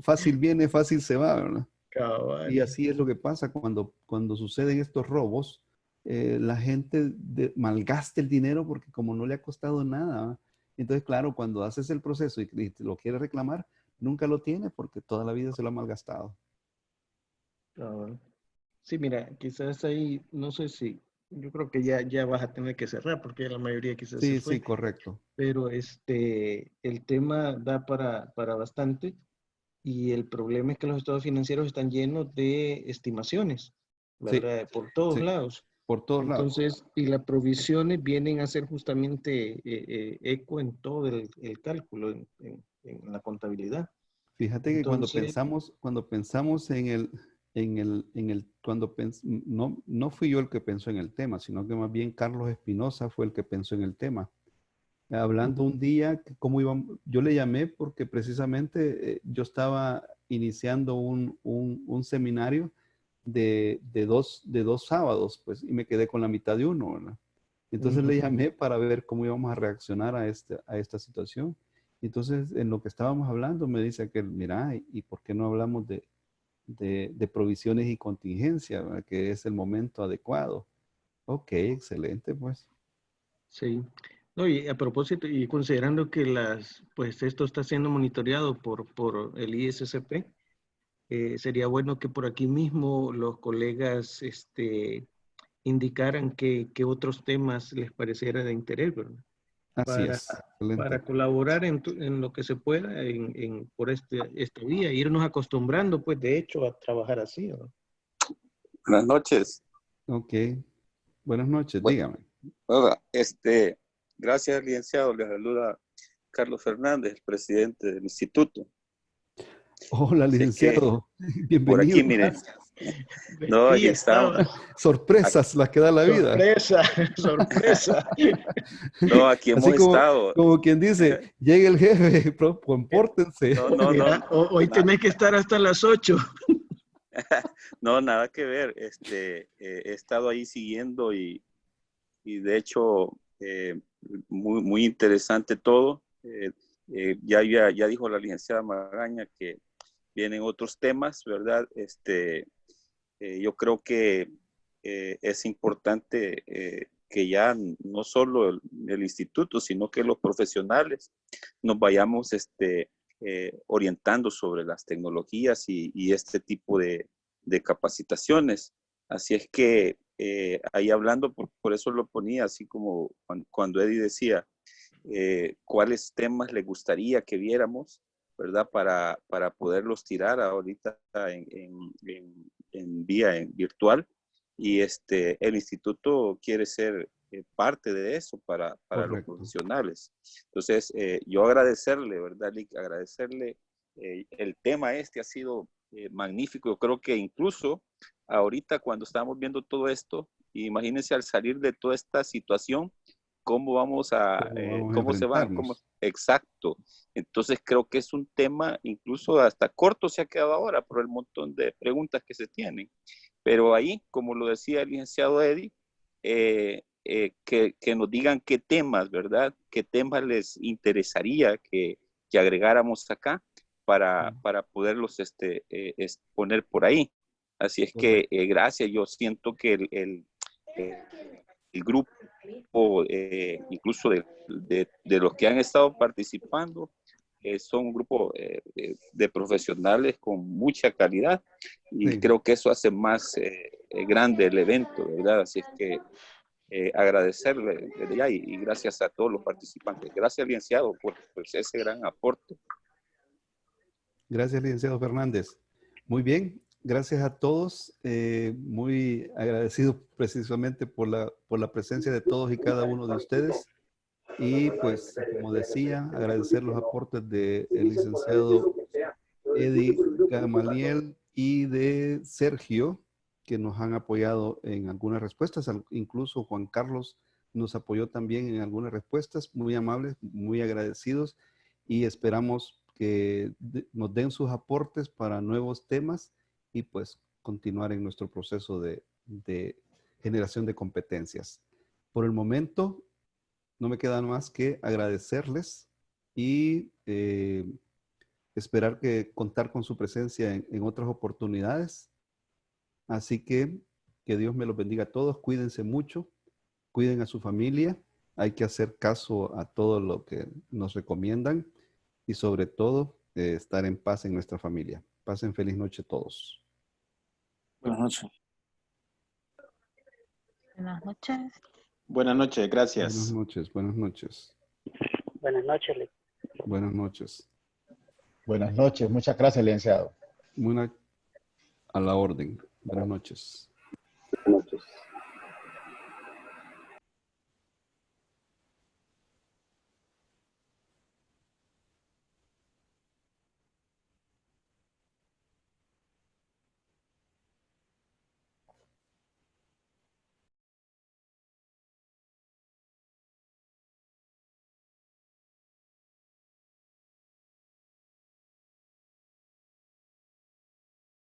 fácil viene, fácil se va, ¿verdad?
Cabal.
Y así es lo que pasa cuando suceden estos robos. La gente malgasta el dinero porque como no le ha costado nada, ¿verdad? Entonces, claro, cuando haces el proceso y te lo quieres reclamar, nunca lo tiene porque toda la vida se lo ha malgastado.
Sí, mira, quizás ahí, no sé si, yo creo que ya vas a tener que cerrar porque la mayoría quizás se fue.
Sí, correcto.
Pero el tema da para bastante y el problema es que los estados financieros están llenos de estimaciones, ¿verdad?
Sí,
por todos lados.
Por todos lados.
Entonces, y las provisiones vienen a ser justamente eco en todo el cálculo, en la contabilidad.
Fíjate que
Entonces,
cuando pensamos no fui yo el que pensó en el tema, sino que más bien Carlos Espinosa fue el que pensó en el tema. Hablando un día, yo le llamé porque precisamente yo estaba iniciando un seminario de dos sábados, pues, y me quedé con la mitad de uno, ¿verdad? Entonces le llamé para ver cómo íbamos a reaccionar a esta situación. Entonces, en lo que estábamos hablando, me dice que, mira, ¿y por qué no hablamos de provisiones y contingencia, ¿verdad? Que es el momento adecuado? Ok, excelente, pues.
Sí. No, y a propósito, y considerando que pues esto está siendo monitoreado por el ISSP, sería bueno que por aquí mismo los colegas indicaran qué otros temas les pareciera de interés, ¿verdad?
Así es, excelente.
Para colaborar en lo que se pueda por esta vía, irnos acostumbrando, pues, de hecho, a trabajar así, ¿verdad?
Buenas noches.
Ok. Buenas noches, dígame.
Hola, gracias, licenciado. Le saluda Carlos Fernández, presidente del instituto.
Hola, licenciado. Bienvenido.
Por aquí, miren. No, aquí estamos.
Sorpresas las que da la vida.
Sorpresa, sorpresa.
No, aquí hemos estado.
Como quien dice, llegue el jefe, compórtense.
No.
Hoy tenés que estar hasta las 8.
No, nada que ver. He estado ahí siguiendo y de hecho, muy interesante todo. Ya dijo la licenciada Magaña que vienen otros temas, ¿verdad? Yo creo que es importante que ya no solo el instituto, sino que los profesionales nos vayamos orientando sobre las tecnologías y este tipo de capacitaciones. Así es que ahí hablando, por eso lo ponía así como cuando Eddie decía, cuáles temas le gustaría que viéramos, ¿verdad? Para poderlos tirar ahorita en vía virtual. Y el instituto quiere ser parte de eso para los profesionales. Entonces, yo agradecerle, ¿verdad, Lick? Agradecerle. El tema ha sido magnífico. Yo creo que incluso ahorita cuando estamos viendo todo esto, imagínense al salir de toda esta situación, cómo vamos a, cómo se van, exacto. Entonces creo que es un tema, incluso hasta corto se ha quedado ahora por el montón de preguntas que se tienen. Pero ahí, como lo decía el licenciado Eddie, que nos digan qué temas, ¿verdad? ¿Qué temas les interesaría que agregáramos acá para poderlos poner por ahí? Así es que gracias, yo siento que el grupo, incluso de los que han estado participando, son un grupo de profesionales con mucha calidad y creo que eso hace más grande el evento, ¿verdad? Así es que agradecerle desde ya y gracias a todos los participantes. Gracias, licenciado, por ese gran aporte.
Gracias, licenciado Fernández. Muy bien, gracias a todos. Muy agradecido precisamente por la presencia de todos y cada uno de ustedes. Y pues, como decía, agradecer los aportes del licenciado Eddie Gamaliel y de Sergio, que nos han apoyado en algunas respuestas. Incluso Juan Carlos nos apoyó también en algunas respuestas. Muy amables, muy agradecidos y esperamos que nos den sus aportes para nuevos temas y pues continuar en nuestro proceso de generación de competencias. Por el momento, no me queda más que agradecerles y esperar contar con su presencia en otras oportunidades. Así que Dios me los bendiga a todos. Cuídense mucho, cuiden a su familia. Hay que hacer caso a todo lo que nos recomiendan y sobre todo estar en paz en nuestra familia. Pasen feliz noche todos.
Buenas noches.
Buenas noches.
Buenas noches, gracias.
Buenas noches, buenas noches.
Buenas noches.
Buenas noches.
Buenas noches, muchas gracias, licenciado.
A la orden. Buenas noches.